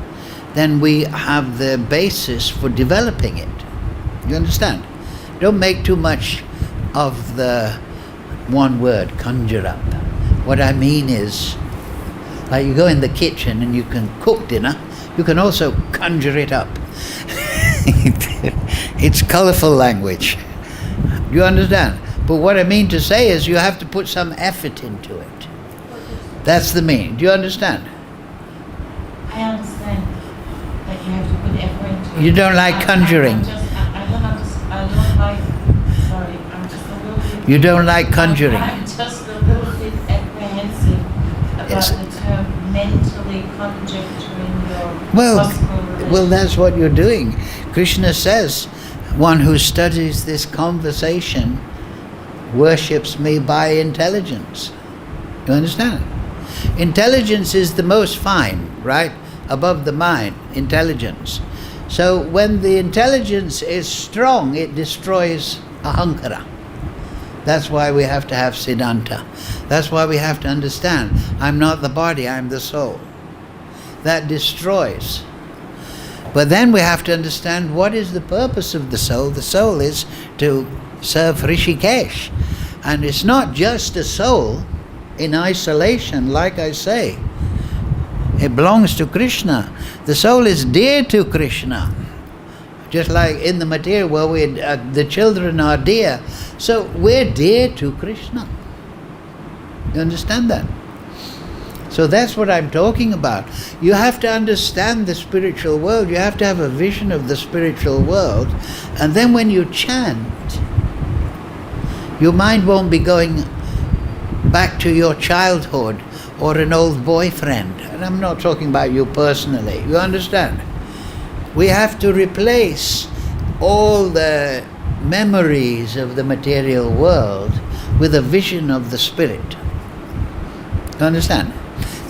then we have the basis for developing it. You understand? Don't make too much of the one word, conjure up. What I mean is, like you go in the kitchen and you can cook dinner, you can also conjure it up. It's colorful language. Do you understand? But what I mean to say is you have to put some effort into it. That's the meaning. Do you understand? I understand that you have to put effort into it. You don't like conjuring. You don't like conjuring. I'm just a little bit apprehensive about the term mentally conjecturing your possible relationship. Well, that's what you're doing. Krishna says, one who studies this conversation worships me by intelligence. You understand? Intelligence is the most fine, right? Above the mind, intelligence. So when the intelligence is strong, it destroys ahankara. That's why we have to have Siddhanta. That's why we have to understand, I'm not the body, I'm the soul. That destroys. But then we have to understand what is the purpose of the soul. The soul is to serve Rishikesh. And it's not just a soul in isolation, like I say. It belongs to Krishna. The soul is dear to Krishna. Just like in the material world, the children are dear. So we're dear to Krishna. You understand that? So that's what I'm talking about. You have to understand the spiritual world. You have to have a vision of the spiritual world. And then when you chant, your mind won't be going back to your childhood or an old boyfriend. And I'm not talking about you personally. You understand? We have to replace all the memories of the material world with a vision of the spirit. You understand?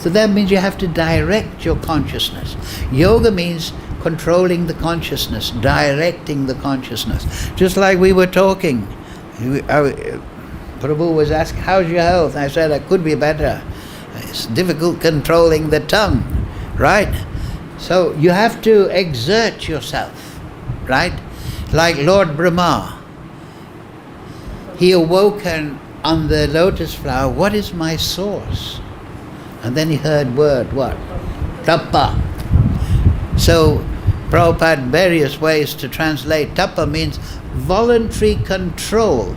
So that means you have to direct your consciousness. Yoga means controlling the consciousness, directing the consciousness. Just like we were talking, Prabhu was asking, how's your health? I said, I could be better. It's difficult controlling the tongue, right? So you have to exert yourself, right? Like Lord Brahma, he awoke on the lotus flower, what is my source? And then he heard word, what? Tapa. So Prabhupada various ways to translate. Tapa means voluntary control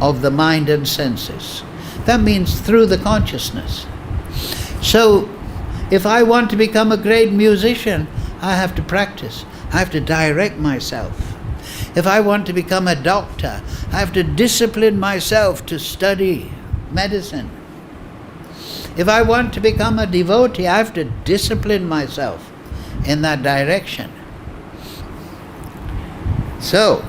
of the mind and senses. That means through the consciousness. So if I want to become a great musician, I have to practice. I have to direct myself. If I want to become a doctor, I have to discipline myself to study medicine. If I want to become a devotee, I have to discipline myself in that direction. So,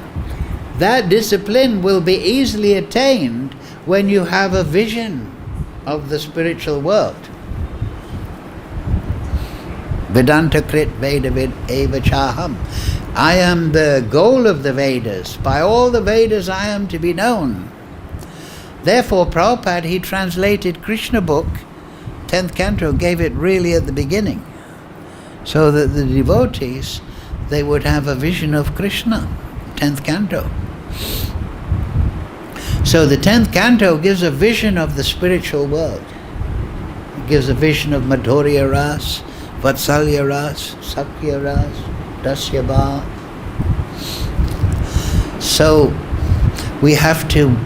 that discipline will be easily attained when you have a vision of the spiritual world. Vedanta krit Vedavid eva chaham. I am the goal of the Vedas. By all the Vedas I am to be known. Therefore Prabhupada, he translated Krishna book, 10th canto, gave it really at the beginning, so that the devotees, they would have a vision of Krishna, 10th canto. So the 10th canto gives a vision of the spiritual world. It gives a vision of Madhurya Ras, Vatsalya Ras, Sakya Ras, Dasya Bha. So we have to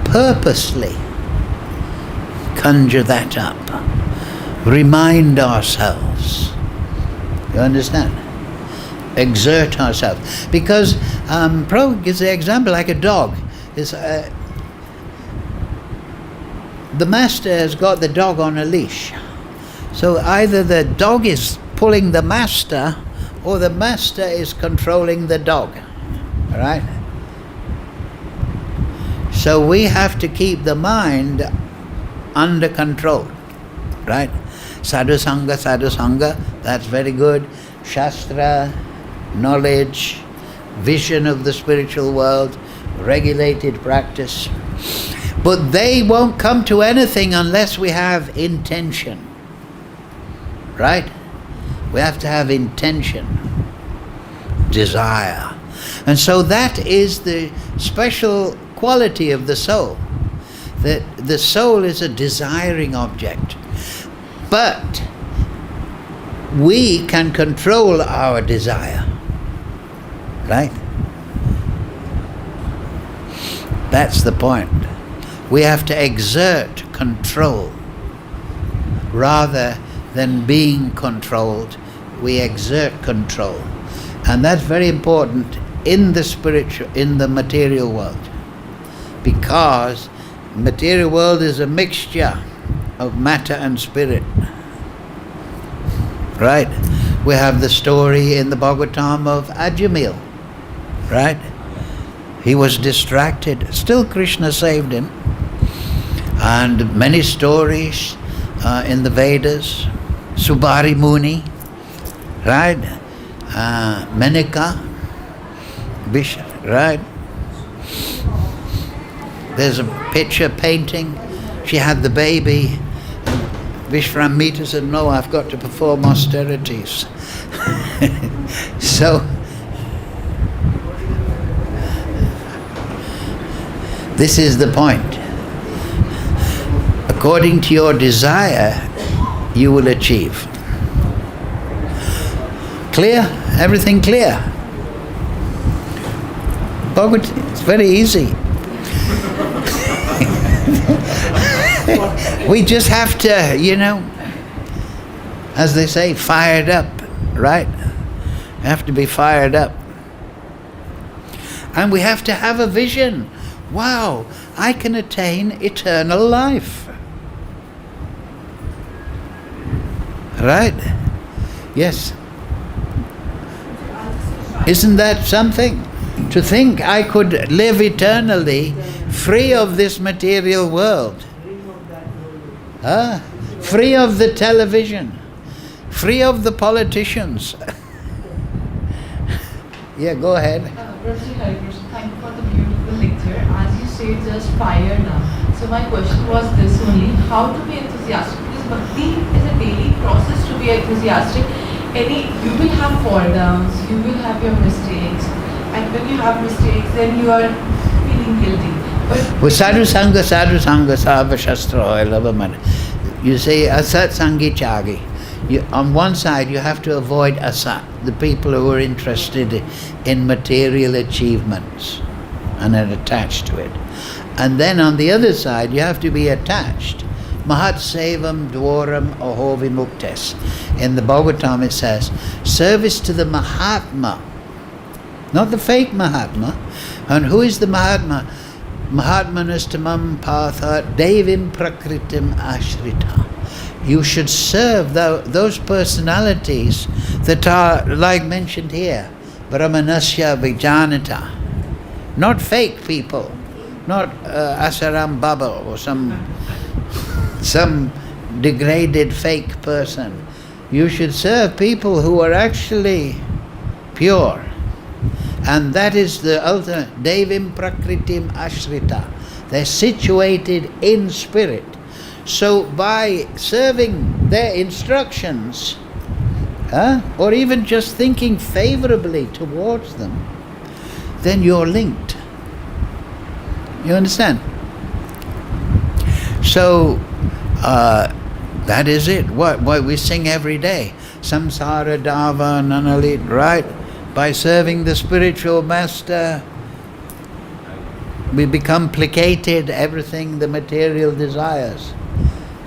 purposely conjure that up, remind ourselves. You understand? Exert ourselves. Because Prabhupada gives the example like a dog. The master has got the dog on a leash. So either the dog is pulling the master or the master is controlling the dog. All right? So we have to keep the mind under control, right? Sadhu Sangha, that's very good. Shastra, knowledge, vision of the spiritual world, regulated practice. But they won't come to anything unless we have intention, right? We have to have intention, desire. And so that is the special quality of the soul. That the soul is a desiring object. But we can control our desire. Right? That's the point. We have to exert control. Rather than being controlled, we exert control. And that's very important in the material world. Because material world is a mixture of matter and spirit. Right? We have the story in the Bhagavatam of Ajamil. Right? He was distracted. Still Krishna saved him. And many stories in the Vedas. Subari Muni. Right? Menika. Bishop. Right? There's a picture painting. She had the baby. Vishwamitra said, no, I've got to perform austerities. So, this is the point. According to your desire, you will achieve. Clear? Everything clear? Bhagavad, it's very easy. We just have to, as they say, fired up, right? We have to be fired up. And we have to have a vision. Wow, I can attain eternal life. Right? Yes. Isn't that something? To think I could live eternally free of this material world. Free of the television. Free of the politicians. Yeah, go ahead. Prabhuji, thank you for the beautiful lecture. As you say, just fire now. So my question was this only: how to be enthusiastic? Because bhakti is a daily process to be enthusiastic. You will have fall downs, you will have your mistakes, and when you have mistakes, then you are feeling guilty. But sadhu sangha sarva shastra oilavamana. You say asat sangi chagi. On one side, you have to avoid asat, the people who are interested in material achievements and are attached to it. And then on the other side, you have to be attached. Mahat sevam dwaram aho vimuktes. In the Bhagavatam it says, service to the Mahatma, not the fake Mahatma. And who is the Mahatma? Mahatmanastamam patha devim prakritim ashrita. You should serve those personalities that are, like mentioned here, Brahmanasya Vijanata. Not fake people, not Asaram Baba or some degraded fake person. You should serve people who are actually pure. And that is the ultimate, Devim Prakritim Ashrita. They're situated in spirit. So by serving their instructions, or even just thinking favorably towards them, then you're linked. You understand? So that is it. What we sing every day. Samsara Dava Nanalit, right? By serving the spiritual master, we become placated everything the material desires.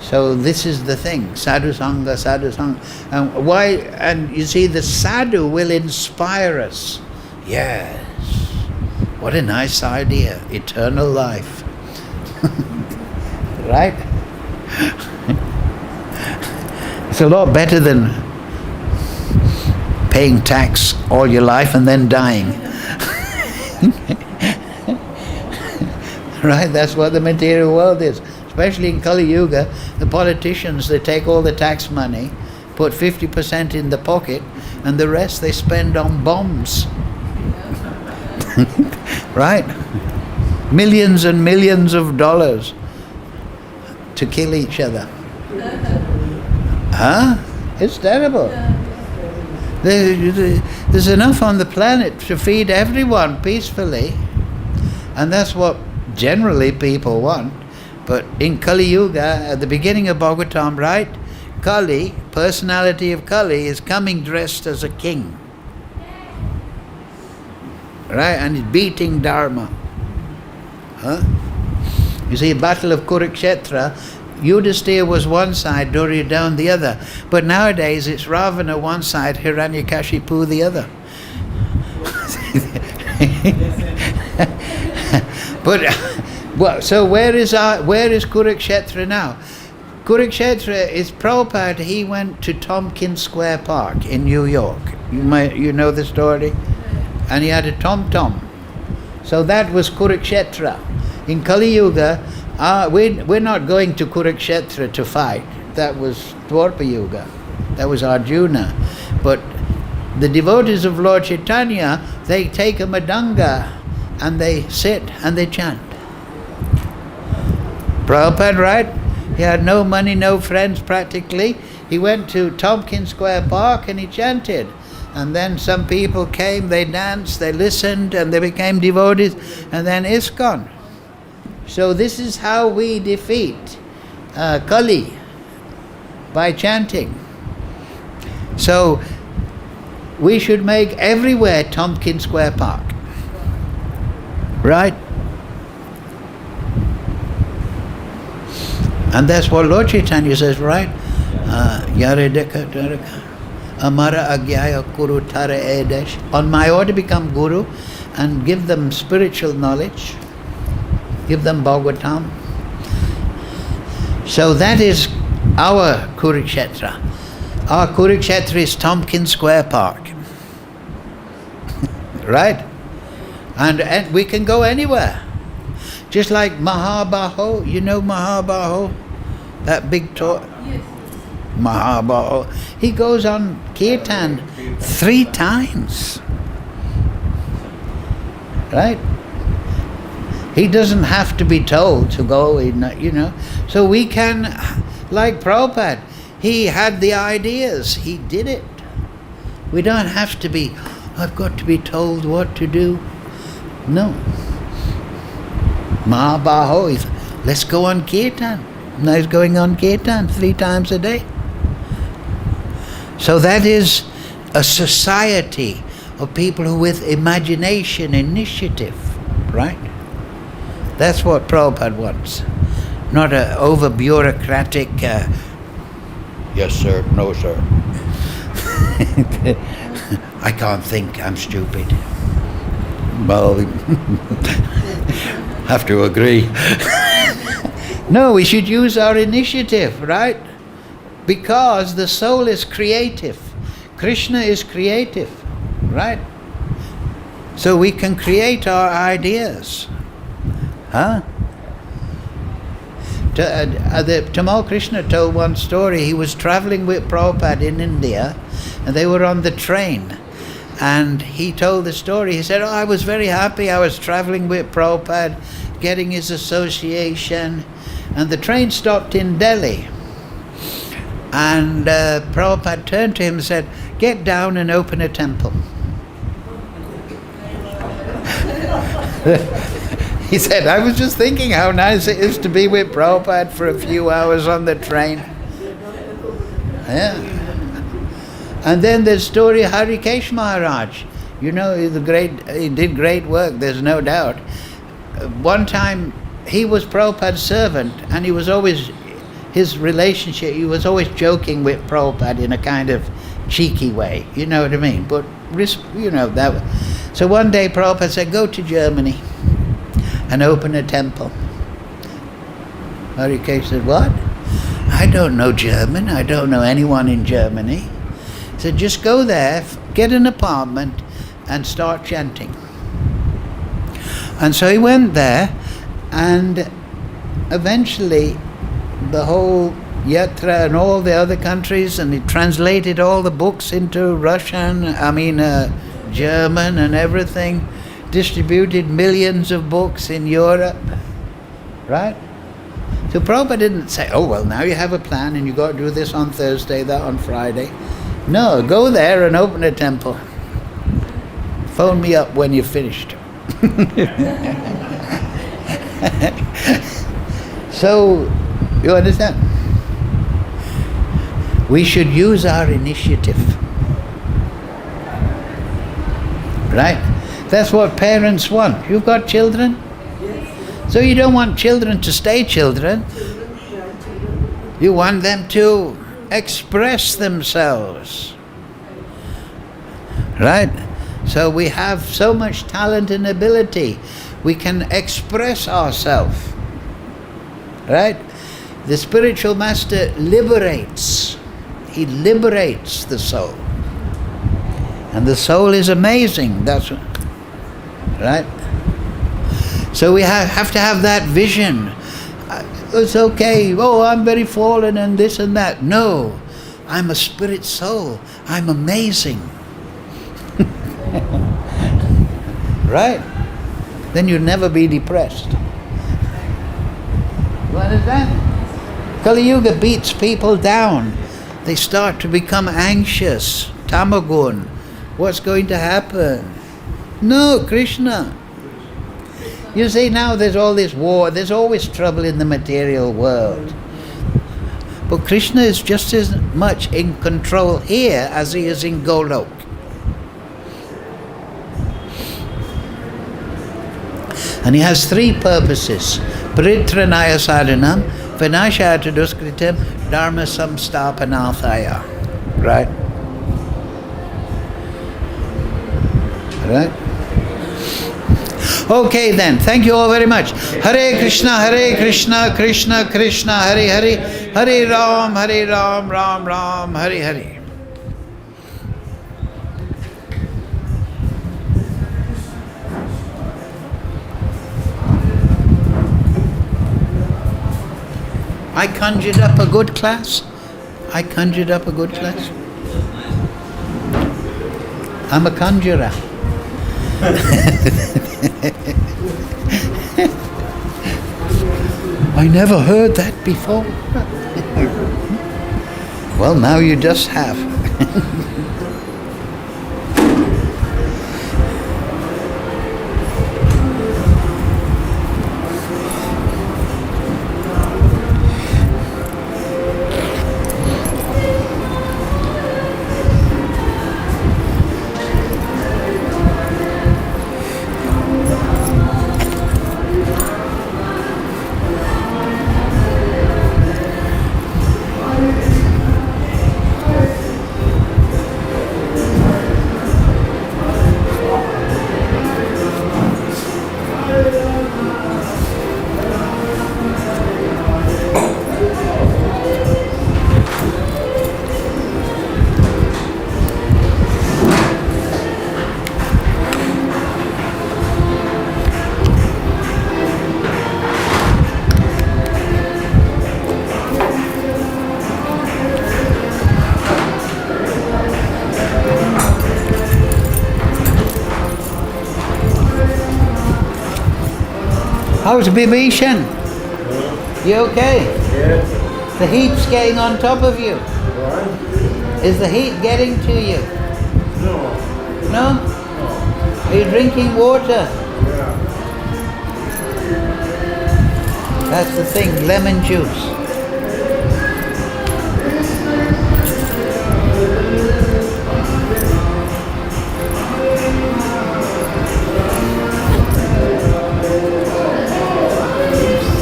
So this is the thing, sadhu sangha, sadhu sangha. And why? And you see, the sadhu will inspire us. Yes, what a nice idea, eternal life. Right? It's a lot better than paying tax all your life and then dying. Right? That's what the material world is. Especially in Kali Yuga, the politicians, they take all the tax money, put 50% in the pocket, and the rest they spend on bombs. Right? Millions and millions of dollars to kill each other. It's terrible. There's enough on the planet to feed everyone peacefully, and that's what generally people want. But in Kali Yuga, at the beginning of Bhagavatam, right? Kali, personality of Kali, is coming dressed as a king. Right? And he's beating Dharma. You see, Battle of Kurukshetra, Yudhisthira was one side, Duryodhana the other. But nowadays it's Ravana one side, Hiranyakashipu the other. But so where is Kurukshetra now? Kurukshetra is Prabhupada. He went to Tompkins Square Park in New York. You know the story, and he had a tom-tom. So that was Kurukshetra. In Kali Yuga, we're not going to Kurukshetra to fight. That was Dwarpa Yuga. That was Arjuna. But the devotees of Lord Chaitanya, they take a madanga and they sit and they chant. Prabhupada, right? He had no money, no friends practically. He went to Tompkins Square Park and he chanted. And then some people came, they danced, they listened, and they became devotees, and then ISKCON. So this is how we defeat Kali, by chanting. So we should make everywhere Tompkins Square Park. Right? And that's what Lord Chaitanya says, right? Yaredeka Daraka Amara Agyaya Kuru Tara Edesh. On my order become Guru and give them spiritual knowledge. Give them Bhagavatam. So that is our Kurukshetra. Our Kurukshetra is Tompkins Square Park. Right? And we can go anywhere. Just like Mahabaho, you know Mahabaho? That big talk? Yes. Mahabaho. He goes on Kirtan 3 times. Right? He doesn't have to be told to go, you know. So we can, like Prabhupada, he had the ideas, he did it. We don't have to be, I've got to be told what to do. No. Mahabaho is, let's go on Kirtan. Now he's going on Kirtan 3 times a day. So that is a society of people who with imagination, initiative, right? That's what Prabhupada wants. Not an over-bureaucratic, yes sir, no sir. I can't think, I'm stupid. Well, have to agree. No, we should use our initiative, right? Because the soul is creative. Krishna is creative, right? So we can create our ideas. Huh? Tamal Krishna told one story. He was traveling with Prabhupada in India, and they were on the train. And he told the story. He said, oh, I was very happy. I was traveling with Prabhupada, getting his association. And the train stopped in Delhi. And Prabhupada turned to him and said, get down and open a temple. He said, I was just thinking how nice it is to be with Prabhupada for a few hours on the train. Yeah. And then the story of Keshi Maharaj. You know, he did great work, there's no doubt. One time, he was Prabhupada's servant, and he was always, his relationship, he was always joking with Prabhupada in a kind of cheeky way, you know what I mean? But, you know, that. So one day Prabhupada said, go to Germany and open a temple. Keshi said, what? I don't know German, I don't know anyone in Germany. He said, just go there, get an apartment, and start chanting. And so he went there, and eventually the whole Yatra and all the other countries, and he translated all the books into Russian, German and everything, distributed millions of books in Europe, right? So Prabhupada didn't say, oh, well, now you have a plan and you got to do this on Thursday, that on Friday. No, go there and open a temple. Phone me up when you're finished. So, you understand? We should use our initiative. Right? That's what parents want. You've got children? Yes. So you don't want children to stay children. You want them to express themselves. Right? So we have so much talent and ability. We can express ourselves. Right? The spiritual master liberates. He liberates the soul. And the soul is amazing. That's what, right? So we have to have that vision. It's okay. Oh, I'm very fallen and this and that. No. I'm a spirit soul. I'm amazing. Right? Then you'll never be depressed. You understand? Kali Yuga beats people down. They start to become anxious. Tamagun. What's going to happen? No, Krishna. You see, now there's all this war. There's always trouble in the material world. But Krishna is just as much in control here as he is in Golok. And he has three purposes. Paritranaya sadhanam, vinashaya duskritam, dharma samstapanathaya. Right? Right? Okay then, thank you all very much. Hare Krishna, Krishna Krishna, Hare Hare, Hare Ram, Ram Ram, Hare Hare. I conjured up a good class. I'm a conjurer. I never heard that before. Well, now you just have. How's Bibhishan? You okay? Yes. The heat's getting on top of you. What? Is the heat getting to you? No. No? No. Are you drinking water? Yeah. That's the thing, lemon juice.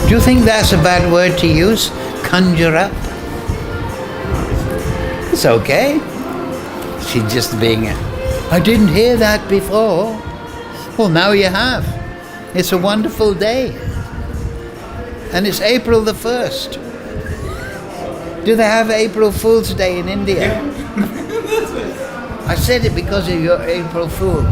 Do you think that's a bad word to use? Conjure up? It's okay. She's just being I didn't hear that before. Well, now you have. It's a wonderful day. And it's April the 1st. Do they have April Fool's Day in India? I said it because of your April Fool.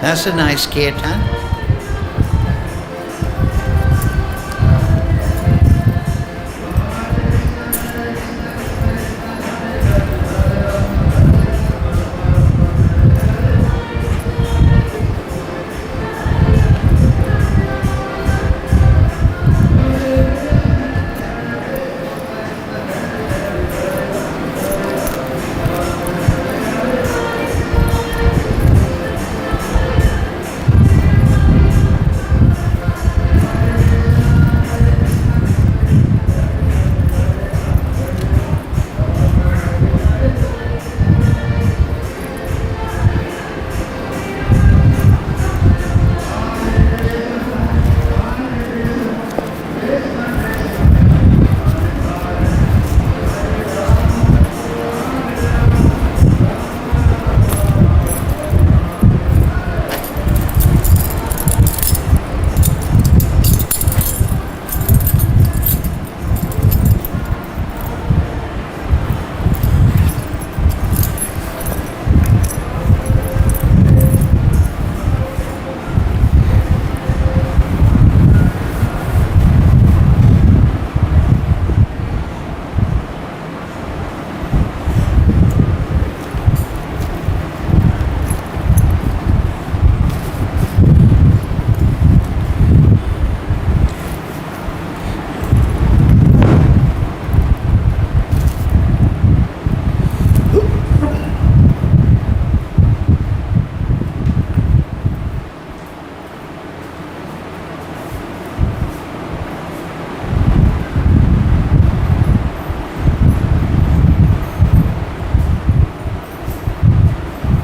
That's a nice kirtan.